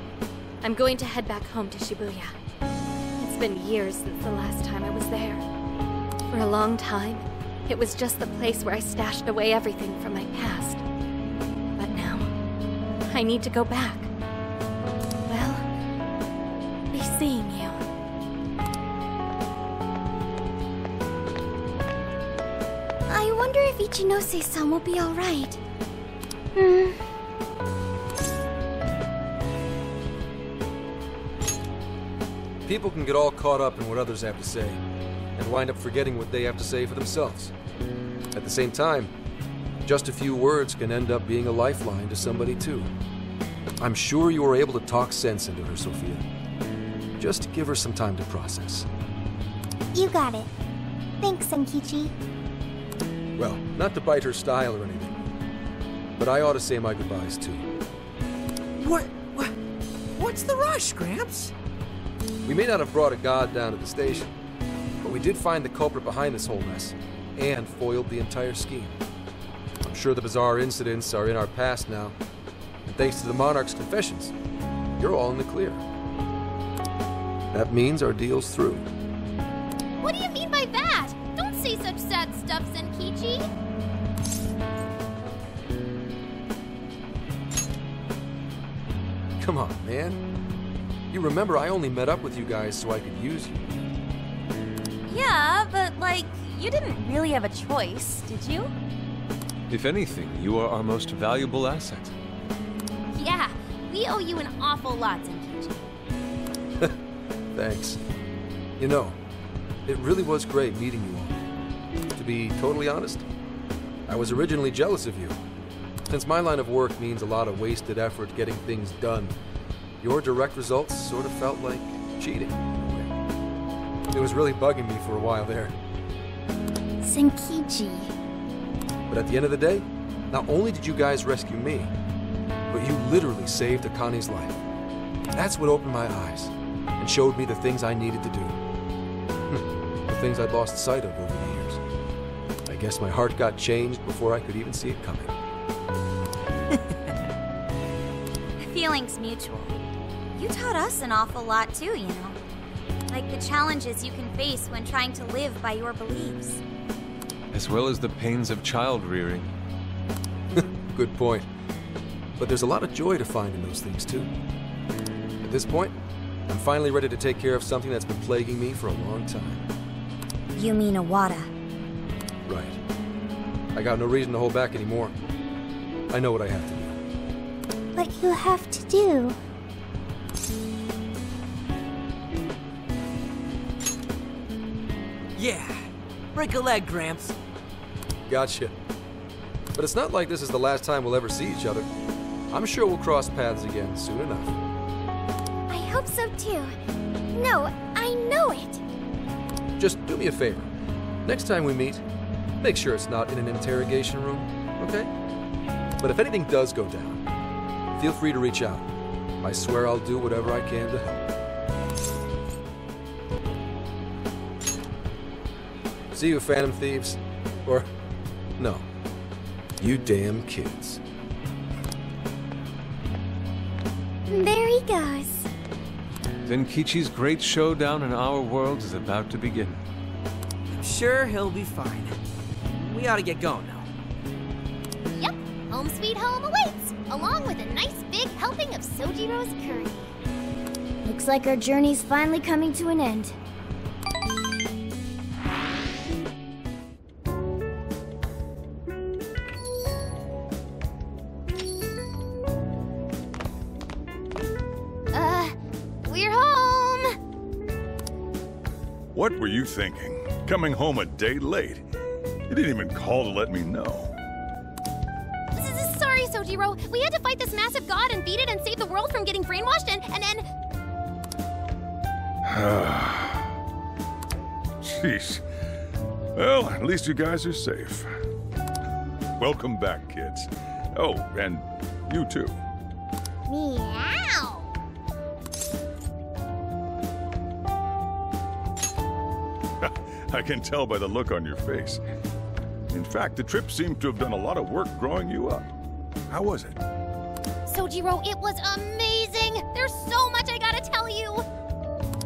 I'm going to head back home to Shibuya. It's been years since the last time I was there. For a long time, it was just the place where I stashed away everything from my past. But now, I need to go back. Well, be seeing you.
I wonder if Ichinose-san will be alright.
People can get all caught up in what others have to say, and wind up forgetting what they have to say for themselves. At the same time, just a few words can end up being a lifeline to somebody too. I'm sure you were able to talk sense into her, Sophia. Just give her some time to process.
You got it. Thanks, Senkichi.
Well, not to bite her style or anything, but I ought to say my goodbyes too.
What's the rush, Gramps?
We may not have brought a god down to the station, but we did find the culprit behind this whole mess, and foiled the entire scheme. I'm sure the bizarre incidents are in our past now, and thanks to the Monarch's confessions, you're all in the clear. That means our deal's through.
What do you mean by that? Don't say such sad stuff, Senkichi.
Come on, man. You remember I only met up with you guys so I could use you.
Yeah, but like, you didn't really have a choice, did you?
If anything, you are our most valuable asset.
Yeah, we owe you an awful lot, Senkichi.
Thanks. You know, it really was great meeting you all. To be totally honest, I was originally jealous of you. Since my line of work means a lot of wasted effort getting things done, your direct results sort of felt like cheating, in a way. It was really bugging me for a while there.
Senkichi.
But at the end of the day, not only did you guys rescue me, but you literally saved Akane's life. That's what opened my eyes and showed me the things I needed to do. The things I'd lost sight of over the years. I guess my heart got changed before I could even see it coming.
Feelings mutual. You taught us an awful lot too, you know. Like the challenges you can face when trying to live by your beliefs.
As well as the pains of child rearing.
Good point. But there's a lot of joy to find in those things too. At this point, I'm finally ready to take care of something that's been plaguing me for a long time.
You mean Iwata?
Right. I got no reason to hold back anymore. I know what I have to do.
What you have to do.
Yeah. Break a leg, Gramps.
Gotcha. But it's not like this is the last time we'll ever see each other. I'm sure we'll cross paths again soon enough.
I hope so too. No, I know it.
Just do me a favor. Next time we meet, make sure it's not in an interrogation room, okay? But if anything does go down, feel free to reach out. I swear I'll do whatever I can to help. See you, Phantom Thieves. Or, no, you damn kids.
There he goes.
Zenkichi's great showdown in our world is about to begin.
I'm sure he'll be fine. We ought to get going now.
Yep, I'll home sweet home awaits, along with a nice big helping of Sojiro's curry.
Looks like our journey's finally coming to an end.
We're home!
What were you thinking? Coming home a day late? You didn't even call to let me know.
Sorry, Sojiro. We had to fight this massive god and beat it and save the world from getting brainwashed and
Jeez. Well, at least you guys are safe. Welcome back, kids. Oh, and you too.
Meow!
I can tell by the look on your face. In fact, the trip seemed to have done a lot of work growing you up. How was it?
Sojiro, it was amazing! There's so much I gotta tell you!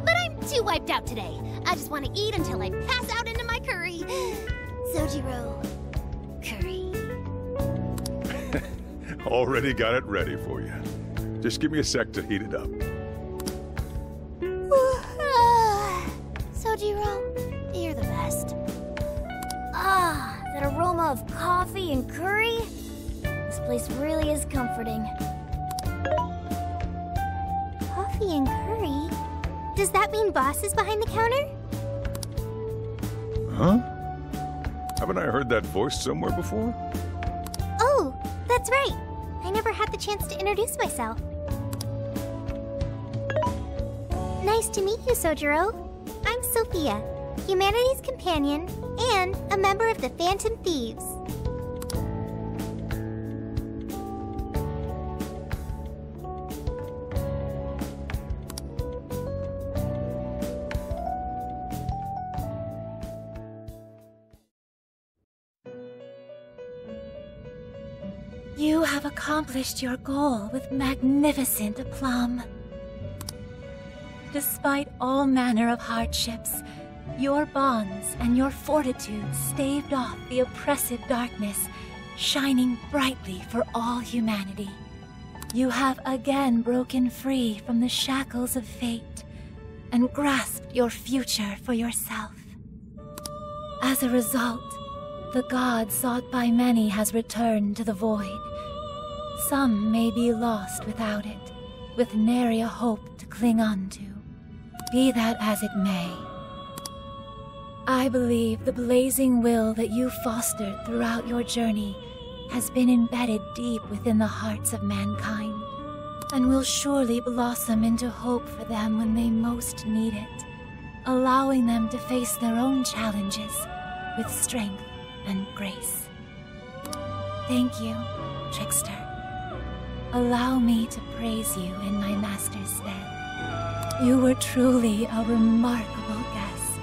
But I'm too wiped out today. I just want to eat until I pass out into my curry. Sojiro, curry.
Already got it ready for you. Just give me a sec to heat it up.
Sojiro, you're the best. Ah, that aroma of coffee and curry. This place really is comforting.
Coffee and curry? Does that mean Boss is behind the counter?
Huh? Haven't I heard that voice somewhere before?
Oh, that's right. I never had the chance to introduce myself. Nice to meet you, Sojiro. I'm Sophia, humanity's companion and a member of the Phantom Thieves.
You have accomplished your goal with magnificent aplomb. Despite all manner of hardships, your bonds and your fortitude staved off the oppressive darkness, shining brightly for all humanity. You have again broken free from the shackles of fate and grasped your future for yourself. As a result, the god sought by many has returned to the void. Some may be lost without it, with nary a hope to cling on to. Be that as it may, I believe the blazing will that you fostered throughout your journey has been embedded deep within the hearts of mankind, and will surely blossom into hope for them when they most need it, allowing them to face their own challenges with strength and grace. Thank you, Trickster. Allow me to praise you in my master's stead. You were truly a remarkable guest.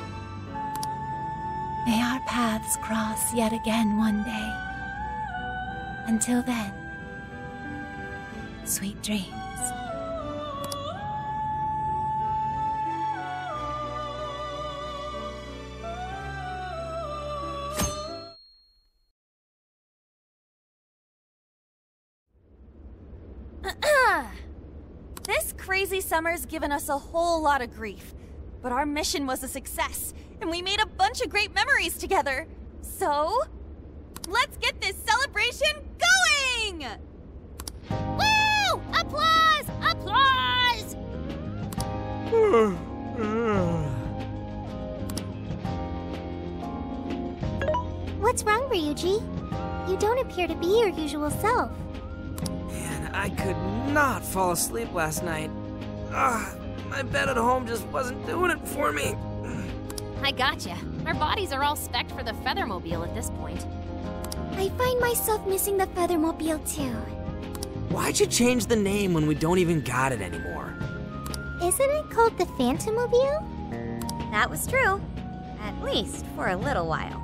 May our paths cross yet again one day. Until then, sweet dreams.
This crazy summer's given us a whole lot of grief, but our mission was a success, and we made a bunch of great memories together. So, let's get this celebration going!
Woo! Applause! Applause!
What's wrong, Ryuji? You don't appear to be your usual self.
Man, I could not fall asleep last night. My bed at home just wasn't doing it for me.
I gotcha. Our bodies are all spec'd for the Feathermobile at this point.
I find myself missing the Feathermobile too.
Why'd you change the name when we don't even got it anymore?
Isn't it called the Phantomobile?
That was true. At least for a little while.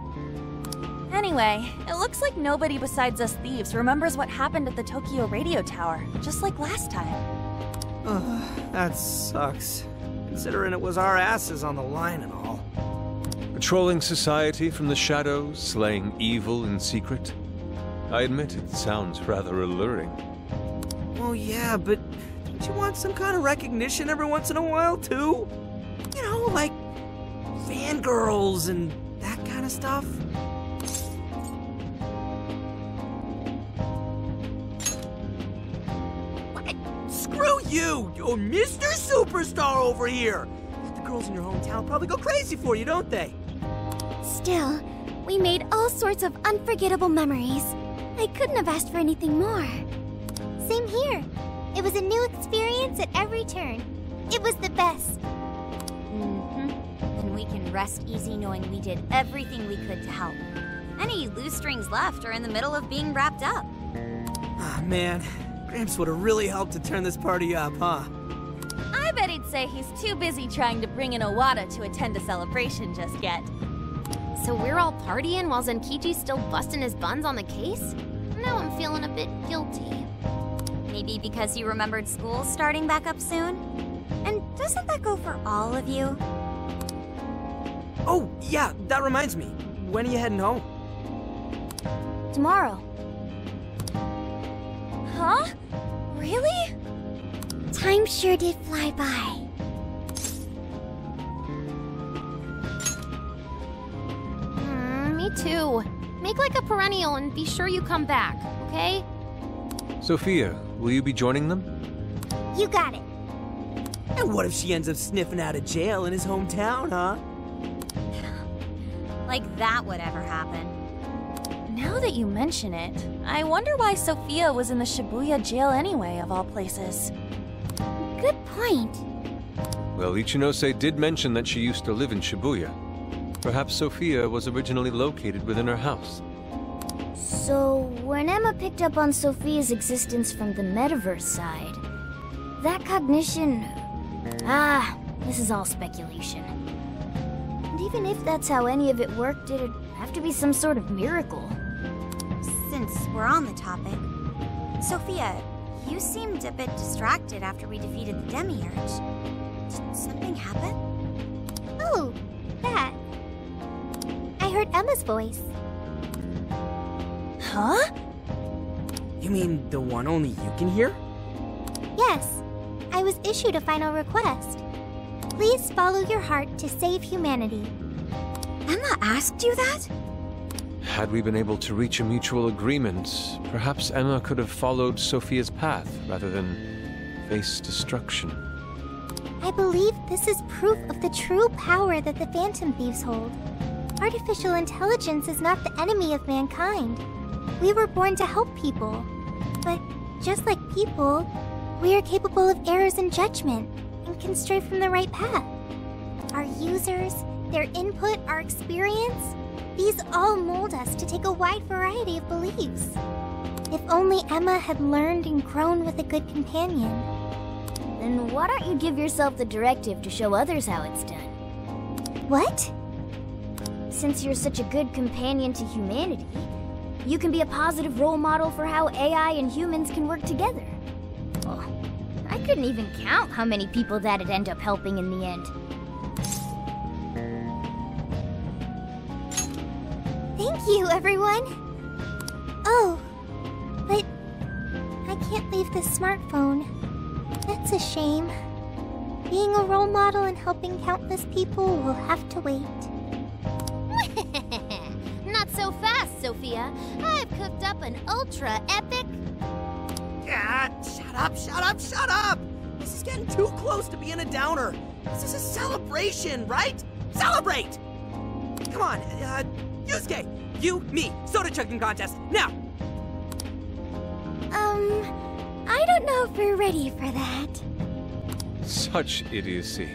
Anyway, it looks like nobody besides us thieves remembers what happened at the Tokyo radio tower, just like last time.
That sucks. Considering it was our asses on the line and all.
Patrolling society from the shadows, slaying evil in secret. I admit it sounds rather alluring.
Oh yeah, but don't you want some kind of recognition every once in a while, too? You know, like fangirls and that kind of stuff? What? Screw you! You're Mr. Superstar over here! The girls in your hometown probably go crazy for you, don't they?
Still, we made all sorts of unforgettable memories. I couldn't have asked for anything more. Same here. It was a new experience at every turn. It was the best.
And we can rest easy knowing we did everything we could to help. Any loose strings left are in the middle of being wrapped up.
Ah, man. Gramps would have really helped to turn this party up, huh?
I bet he'd say he's too busy trying to bring in Owada to attend the celebration just yet.
So we're all partying while Zenkichi's still busting his buns on the case? Now I'm feeling a bit guilty.
Maybe because you remembered school starting back up soon? And doesn't that go for all of you?
Oh, yeah, that reminds me. When are you heading home?
Tomorrow.
Huh? Really?
Time sure did fly by.
Me too. Make like a perennial and be sure you come back, okay?
Sophia, will you be joining them?
You got it.
And what if she ends up sniffing out of jail in his hometown, huh?
Like that would ever happen.
Now that you mention it, I wonder why Sophia was in the Shibuya jail anyway, of all places.
Good point.
Well, Ichinose did mention that she used to live in Shibuya. Perhaps Sophia was originally located within her house.
So, when Emma picked up on Sophia's existence from the metaverse side, that cognition... this is all speculation. And even if that's how any of it worked, it'd have to be some sort of miracle.
Since we're on the topic, Sophia, you seemed a bit distracted after we defeated the Demiurge. Did something happen?
Oh, that. I heard Emma's voice.
Huh?
You mean the one only you can hear?
Yes, I was issued a final request. Please follow your heart to save humanity.
Emma asked you that?
Had we been able to reach a mutual agreement, perhaps Emma could have followed Sophia's path rather than face destruction.
I believe this is proof of the true power that the Phantom Thieves hold. Artificial intelligence is not the enemy of mankind. We were born to help people. But just like people, we are capable of errors in judgment and can stray from the right path. Our users, their input, our experience, these all mold us to take a wide variety of beliefs. If only Emma had learned and grown with a good companion.
Then why don't you give yourself the directive to show others how it's done?
What?
Since you're such a good companion to humanity, you can be a positive role model for how AI and humans can work together. Oh, I couldn't even count how many people that'd end up helping in the end.
Thank you, everyone. Oh, but I can't leave the smartphone. That's a shame. Being a role model and helping countless people will have to wait.
Not so fast, Sophia. I've cooked up an ultra-epic...
Shut up! This is getting too close to being a downer. This is a celebration, right? Celebrate! Come on, Yusuke! You, me, soda chugging contest, now!
I don't know if we're ready for that.
Such idiocy.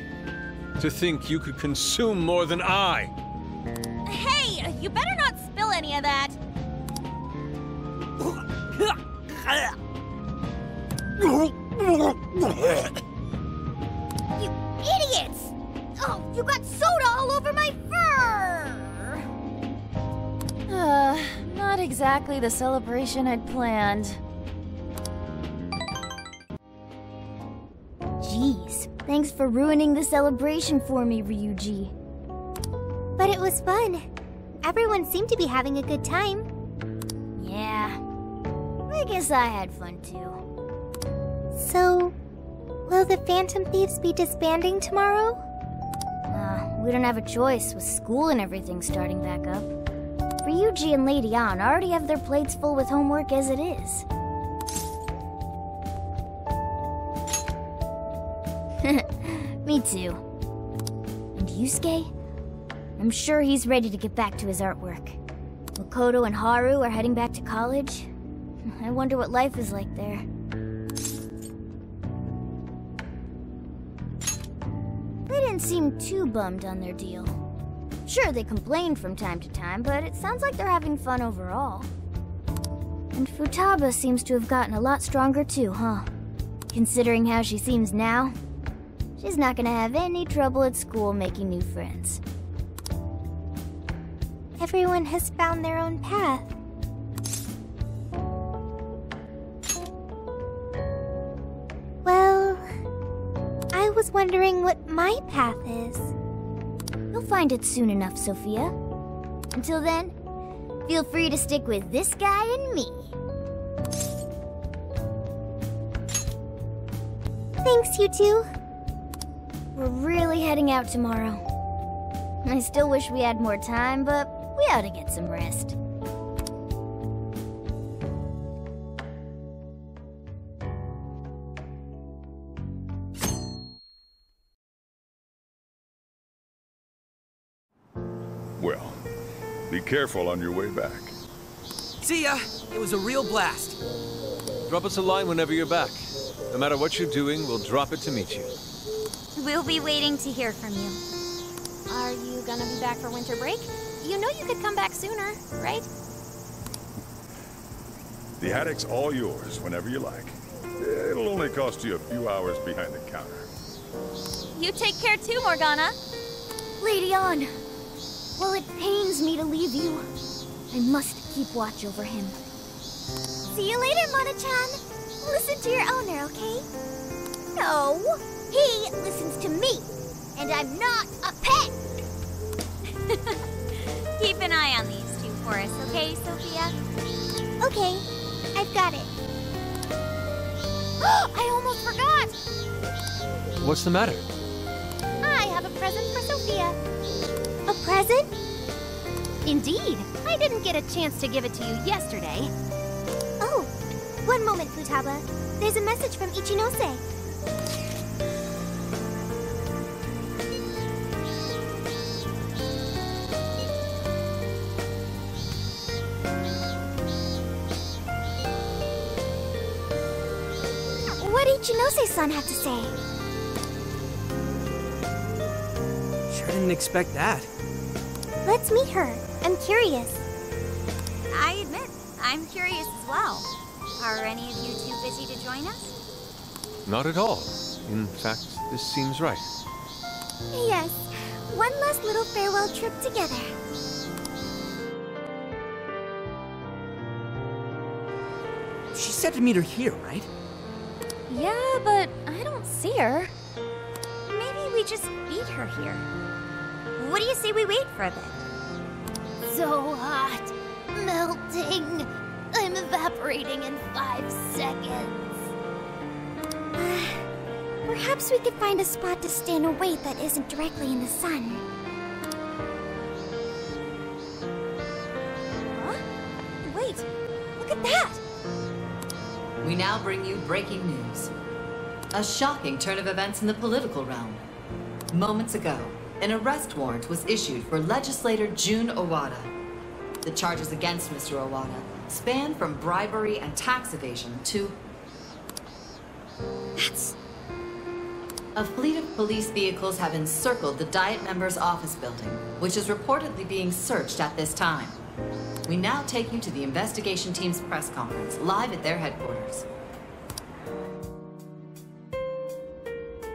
To think you could consume more than I!
Hey, you better not spill any of that!
You idiots! Oh, you got soda all over my fur!
Not exactly the celebration I'd planned.
Jeez, thanks for ruining the celebration for me, Ryuji.
But it was fun. Everyone seemed to be having a good time.
Yeah, guess I had fun too.
So, will the Phantom Thieves be disbanding tomorrow?
We don't have a choice with school and everything starting back up. Ryuji and Lady Ann already have their plates full with homework as it is. Me too. And Yusuke? I'm sure he's ready to get back to his artwork. Makoto and Haru are heading back to college. I wonder what life is like there. They didn't seem too bummed on their deal. Sure, they complained from time to time, but it sounds like they're having fun overall. And Futaba seems to have gotten a lot stronger too, huh? Considering how she seems now, she's not gonna have any trouble at school making new friends.
Everyone has found their own path. Well, I was wondering what my path is.
You'll find it soon enough, Sophia. Until then, feel free to stick with this guy and me.
Thanks, you two.
We're really heading out tomorrow. I still wish we had more time, but we ought to get some rest.
Well, be careful on your way back.
See ya! It was a real blast.
Drop us a line whenever you're back. No matter what you're doing, we'll drop it to meet you.
We'll be waiting to hear from you.
Are you gonna be back for winter break? You know you could come back sooner, right?
The attic's all yours whenever you like. It'll only cost you a few hours behind the counter.
You take care too, Morgana.
Lady Ann, while it pains me to leave you, I must keep watch over him.
See you later, Mona-chan. Listen to your owner, okay?
No, he listens to me, and I'm not a pet.
Keep an eye on these two for us, okay, Sophia?
Okay, I've got it.
I almost forgot!
What's the matter?
I have a present for Sophia. A present?
Indeed. I didn't get a chance to give it to you yesterday.
Oh, one moment, Futaba. There's a message from Ichinose. What did Ichinose-san have to say?
Sure didn't expect that.
Let's meet her. I'm curious.
I admit, I'm curious as well. Are any of you too busy to join us?
Not at all. In fact, this seems right.
Yes, one last little farewell trip together.
She said to meet her here, right?
Yeah, but I don't see her.
Maybe we just meet her here. What do you say we wait for a bit?
So hot, melting. I'm evaporating in 5 seconds.
Perhaps we could find a spot to stand and wait that isn't directly in the sun.
Huh? Wait, look at that!
We now bring you breaking news. A shocking turn of events in the political realm. Moments ago, an arrest warrant was issued for legislator Jun Owada. The charges against Mr. Owada span from bribery and tax evasion to...
That's...
A fleet of police vehicles have encircled the Diet members' office building, which is reportedly being searched at this time. We now take you to the investigation team's press conference, live at their headquarters.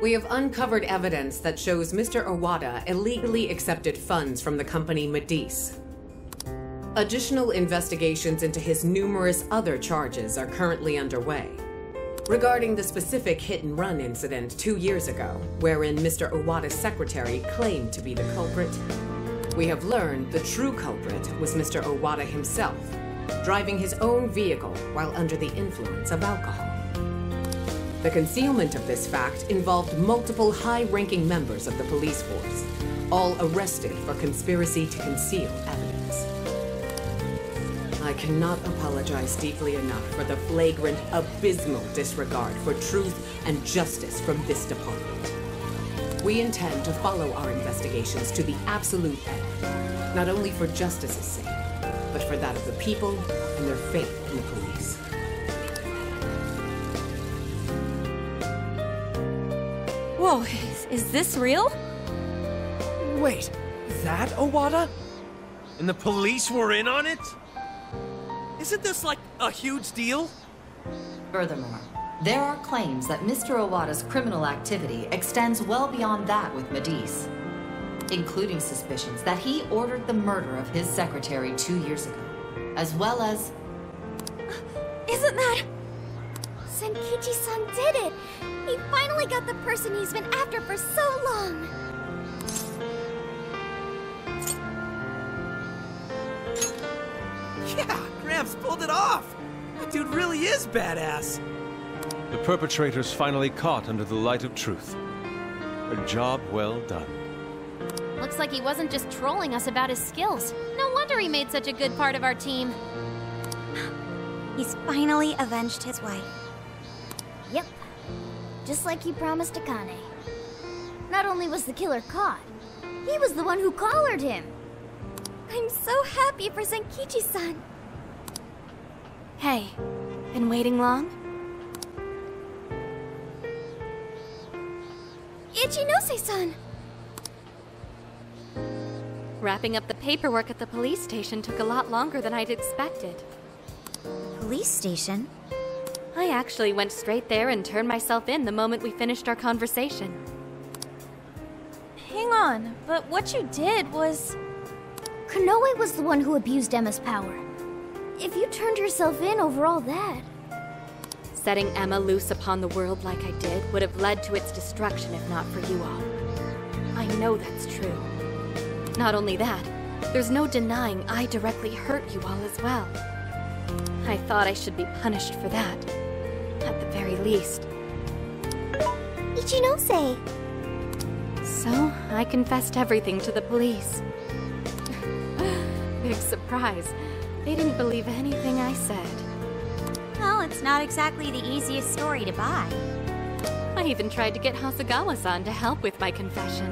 We have uncovered evidence that shows Mr. Owada illegally accepted funds from the company Medice. Additional investigations into his numerous other charges are currently underway. Regarding the specific hit-and-run incident 2 years ago, wherein Mr. Owada's secretary claimed to be the culprit, we have learned the true culprit was Mr. Owada himself, driving his own vehicle while under the influence of alcohol. The concealment of this fact involved multiple high-ranking members of the police force, all arrested for conspiracy to conceal evidence. I cannot apologize deeply enough for the flagrant, abysmal disregard for truth and justice from this department. We intend to follow our investigations to the absolute end, not only for justice's sake, but for that of the people and their faith in the police.
Whoa, is this real?
Wait, that Owada?
And the police were in on it?
Isn't this like a huge deal?
Furthermore, there are claims that Mr. Owada's criminal activity extends well beyond that with Medice, including suspicions that he ordered the murder of his secretary 2 years ago, as well as...
Isn't that... Senkichi-san did it! He finally got the person he's been after for so long!
Yeah, Gramps pulled it off! That dude really is badass!
The perpetrators finally caught under the light of truth. A job well done.
Looks like he wasn't just trolling us about his skills. No wonder he made such a good part of our team.
He's finally avenged his wife. Yep. Just like he promised Akane. Not only was the killer caught, he was the one who collared him.
I'm so happy for Senkichi-san.
Hey, been waiting long?
Ichinose-san!
Wrapping up the paperwork at the police station took a lot longer than I'd expected.
Police station?
I actually went straight there and turned myself in the moment we finished our conversation.
Hang on, but what you did was...
Konoe was the one who abused Emma's power. If you turned yourself in over all that...
Setting Emma loose upon the world like I did would have led to its destruction if not for you all. I know that's true. Not only that, there's no denying I directly hurt you all as well. I thought I should be punished for that, at the very least.
Ichinose!
So, I confessed everything to the police. Big surprise. They didn't believe anything I said.
Well, it's not exactly the easiest story to buy.
I even tried to get Hasegawa-san to help with my confession.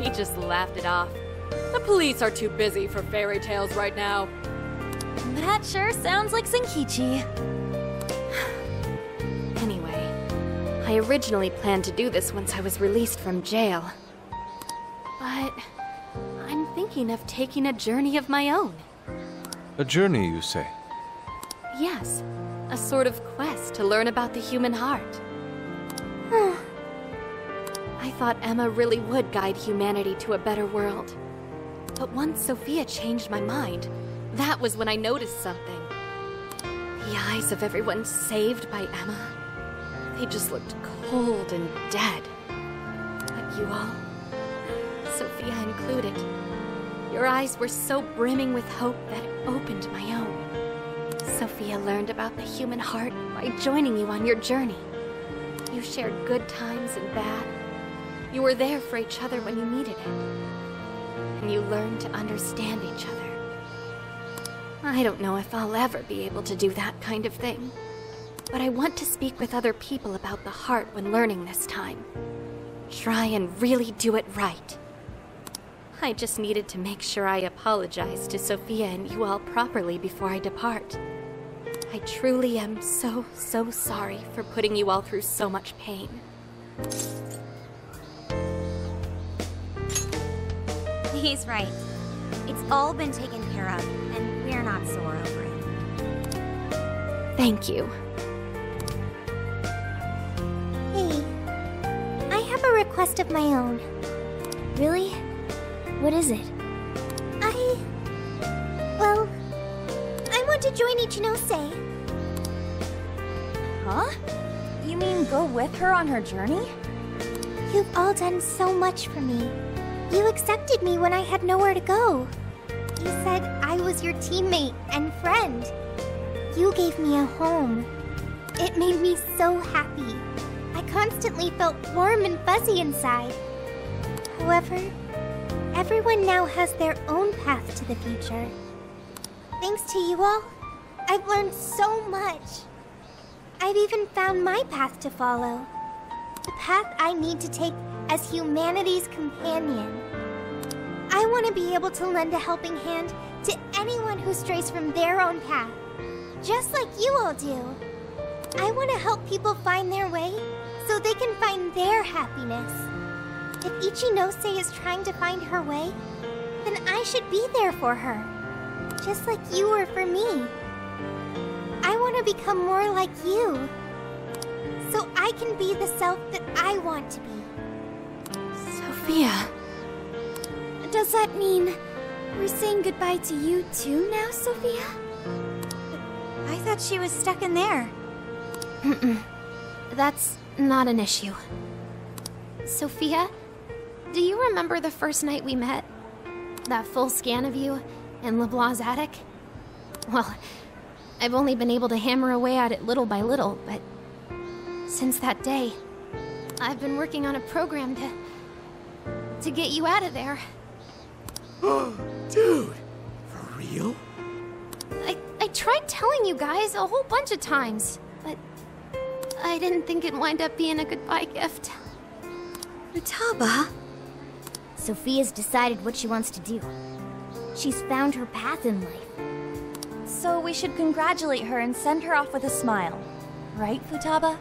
He just laughed it off. The police are too busy for fairy tales right now.
That sure sounds like Senkichi.
Anyway, I originally planned to do this once I was released from jail. But I'm thinking of taking a journey of my own.
A journey, you say?
Yes, a sort of quest to learn about the human heart. I thought Emma really would guide humanity to a better world. But once Sophia changed my mind, that was when I noticed something. The eyes of everyone saved by Emma, they just looked cold and dead. But you all, Sophia included, your eyes were so brimming with hope that it opened my own. Sophia learned about the human heart by joining you on your journey. You shared good times and bad. You were there for each other when you needed it. And you learned to understand each other. I don't know if I'll ever be able to do that kind of thing. But I want to speak with other people about the heart when learning this time. Try and really do it right. I just needed to make sure I apologized to Sophia and you all properly before I depart. I truly am so sorry for putting you all through so much pain.
He's right. It's all been taken care of, and we're not sore over it.
Thank you.
Hey, I have a request of my own.
Really? What is it?
Well, I want to join Ichinose.
Huh? You mean go with her on her journey?
You've all done so much for me. You accepted me when I had nowhere to go. You said I
I was your teammate and friend. You gave me a home. It made me so happy. I constantly felt warm and fuzzy inside. However, everyone now has their own path to the future. Thanks to you all, I've learned so much. I've even found my path to follow. The path I need to take as humanity's companion. I want to be able to lend a helping hand to anyone who strays from their own path, just like you all do. I want to help people find their way so they can find their happiness. If Ichinose is trying to find her way, then I should be there for her, just like you were for me. I want to become more like you, so I can be the self that I want to be.
Sophia. Does that mean we're saying goodbye to you too now, Sophia?
I thought she was stuck in there.
That's not an issue. Sophia, do you remember the first night we met? That full scan of you in LeBlanc's attic? Well, I've only been able to hammer away at it little by little, but since that day, I've been working on a program to get you out of there.
Dude, for real?
I tried telling you guys a whole bunch of times, but I didn't think it'd wind up being a goodbye gift.
Futaba? Sophia's decided what she wants to do. She's found her path in life.
So we should congratulate her and send her off with a smile. Right, Futaba?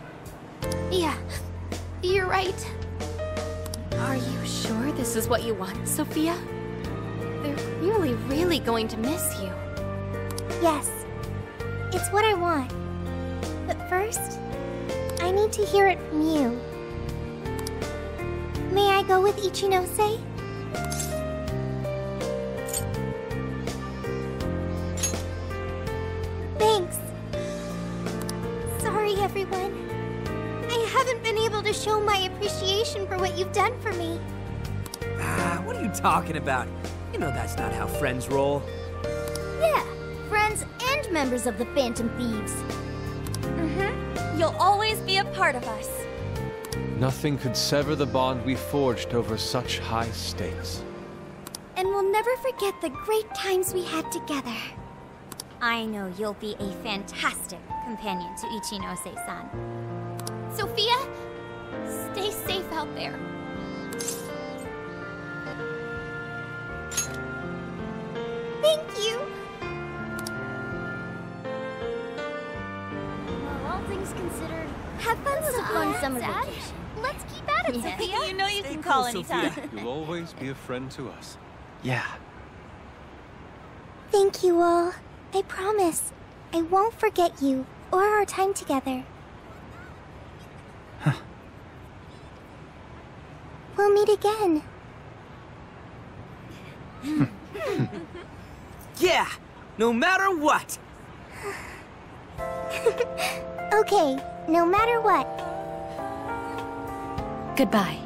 Yeah, you're right. Are you sure this is what you want, Sophia? They're really, really going to miss you.
Yes, it's what I want. But first, I need to hear it from you. May I go with Ichinose? Thanks. Sorry, everyone. I haven't been able to show my appreciation for what you've done for me.
What are you talking about? You know that's not how friends roll.
Yeah, friends and members of the Phantom Thieves.
You'll always be a part of us.
Nothing could sever the bond we forged over such high stakes.
And we'll never forget the great times we had together.
I know you'll be a fantastic companion to Ichinose-san.
Sophia, stay safe out there.
Thank you.
Well, all things considered,
Have fun,
it was a fun summer
Dad.
vacation.
Let's keep at it, Sophia. You know you
Stay
can
cool,
call
Sophia.
anytime.
You'll always be a friend to us.
Yeah.
Thank you all. I promise. I won't forget you or our time together. We'll meet again.
Yeah, no matter what.
Okay, no matter what.
Goodbye.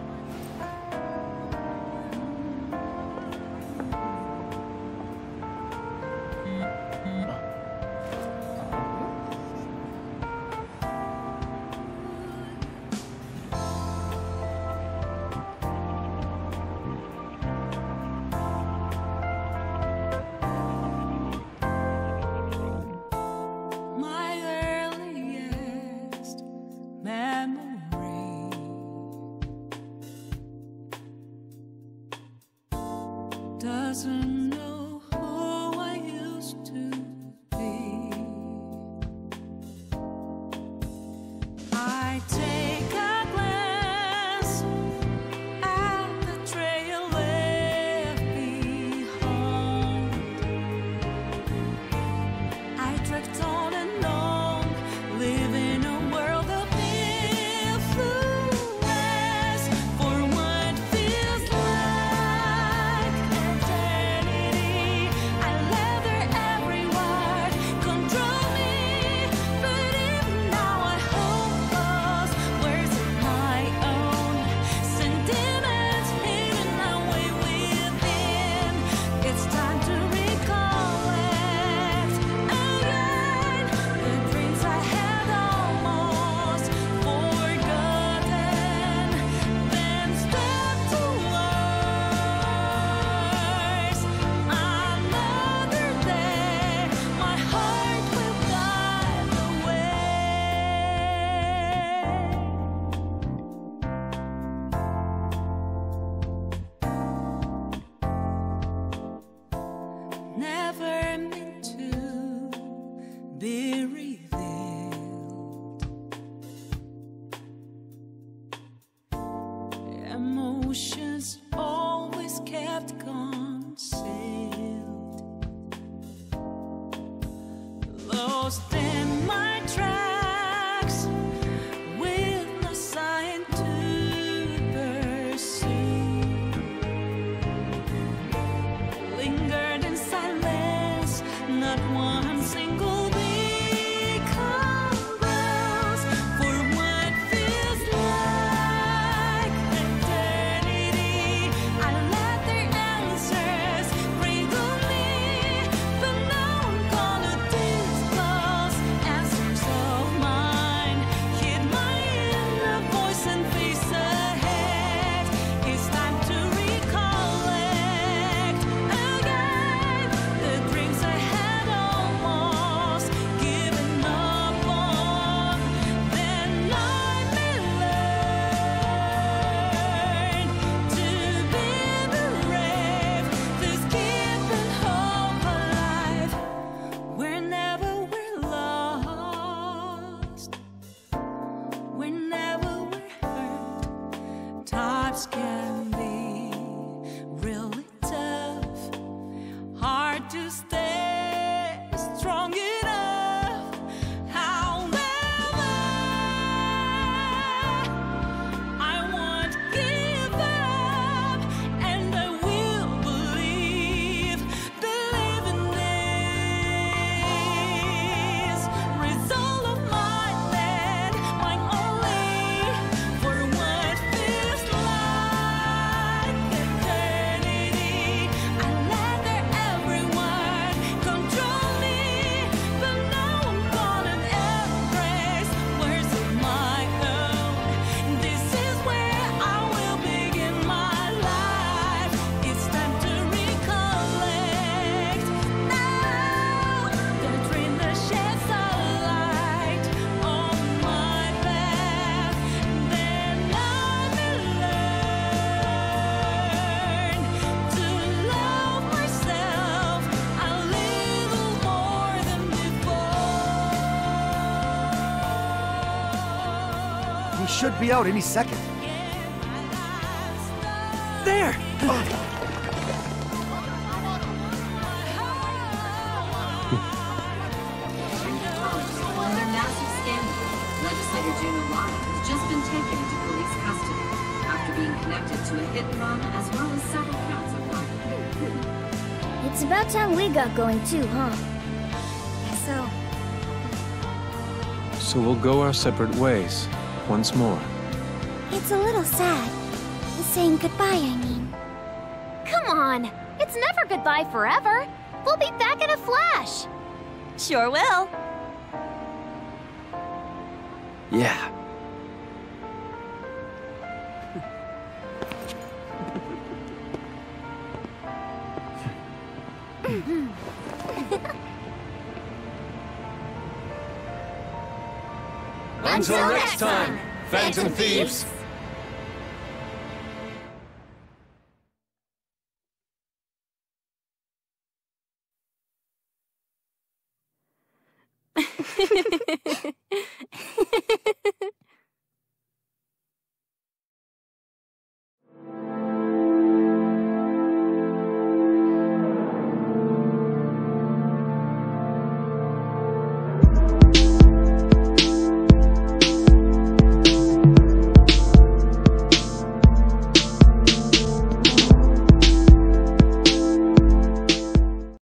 My earliest memory doesn't know who I used to be. I take a glance at the trail left behind. I drift on and on, living a world of influence for what feels like eternity. emotions always kept concealed. Lost in my tracks, with no sign to pursue. Lingered in silence, not one single beat convulsed for what feels like eternity. I let their answers wrinkle me, but now I'm gonna disclose answers of mine. Hid my inner voice and face ahead. It's time to recollect again the dreams I had almost given up on. Then I may learn to be brave, this keeping hope alive. Whenever we're lost, whenever we're hurt, times can be really tough. Hard to stay strong enough. However, I won't give up, and I will believe in this result of my land, mine only, for what feels like eternity. I let their every word control me, but now I'm gonna embrace words of my own. This is where I will begin my life. It's time to recollect now the dream that sheds a light on my path. Then I may learn to love myself a little more than before.
He should be out any second. There!
Under massive scandal, legislator June Iwata has just been taken into police custody after being connected to a hit and run as well as several counts of robbery.
It's about time we got going too, huh?
So we'll go our separate ways once more.
It's a little sad. Saying goodbye, I mean.
Come on! It's never goodbye forever! We'll be back in a flash!
Sure will.
Yeah.
Until next time, Phantom Thieves!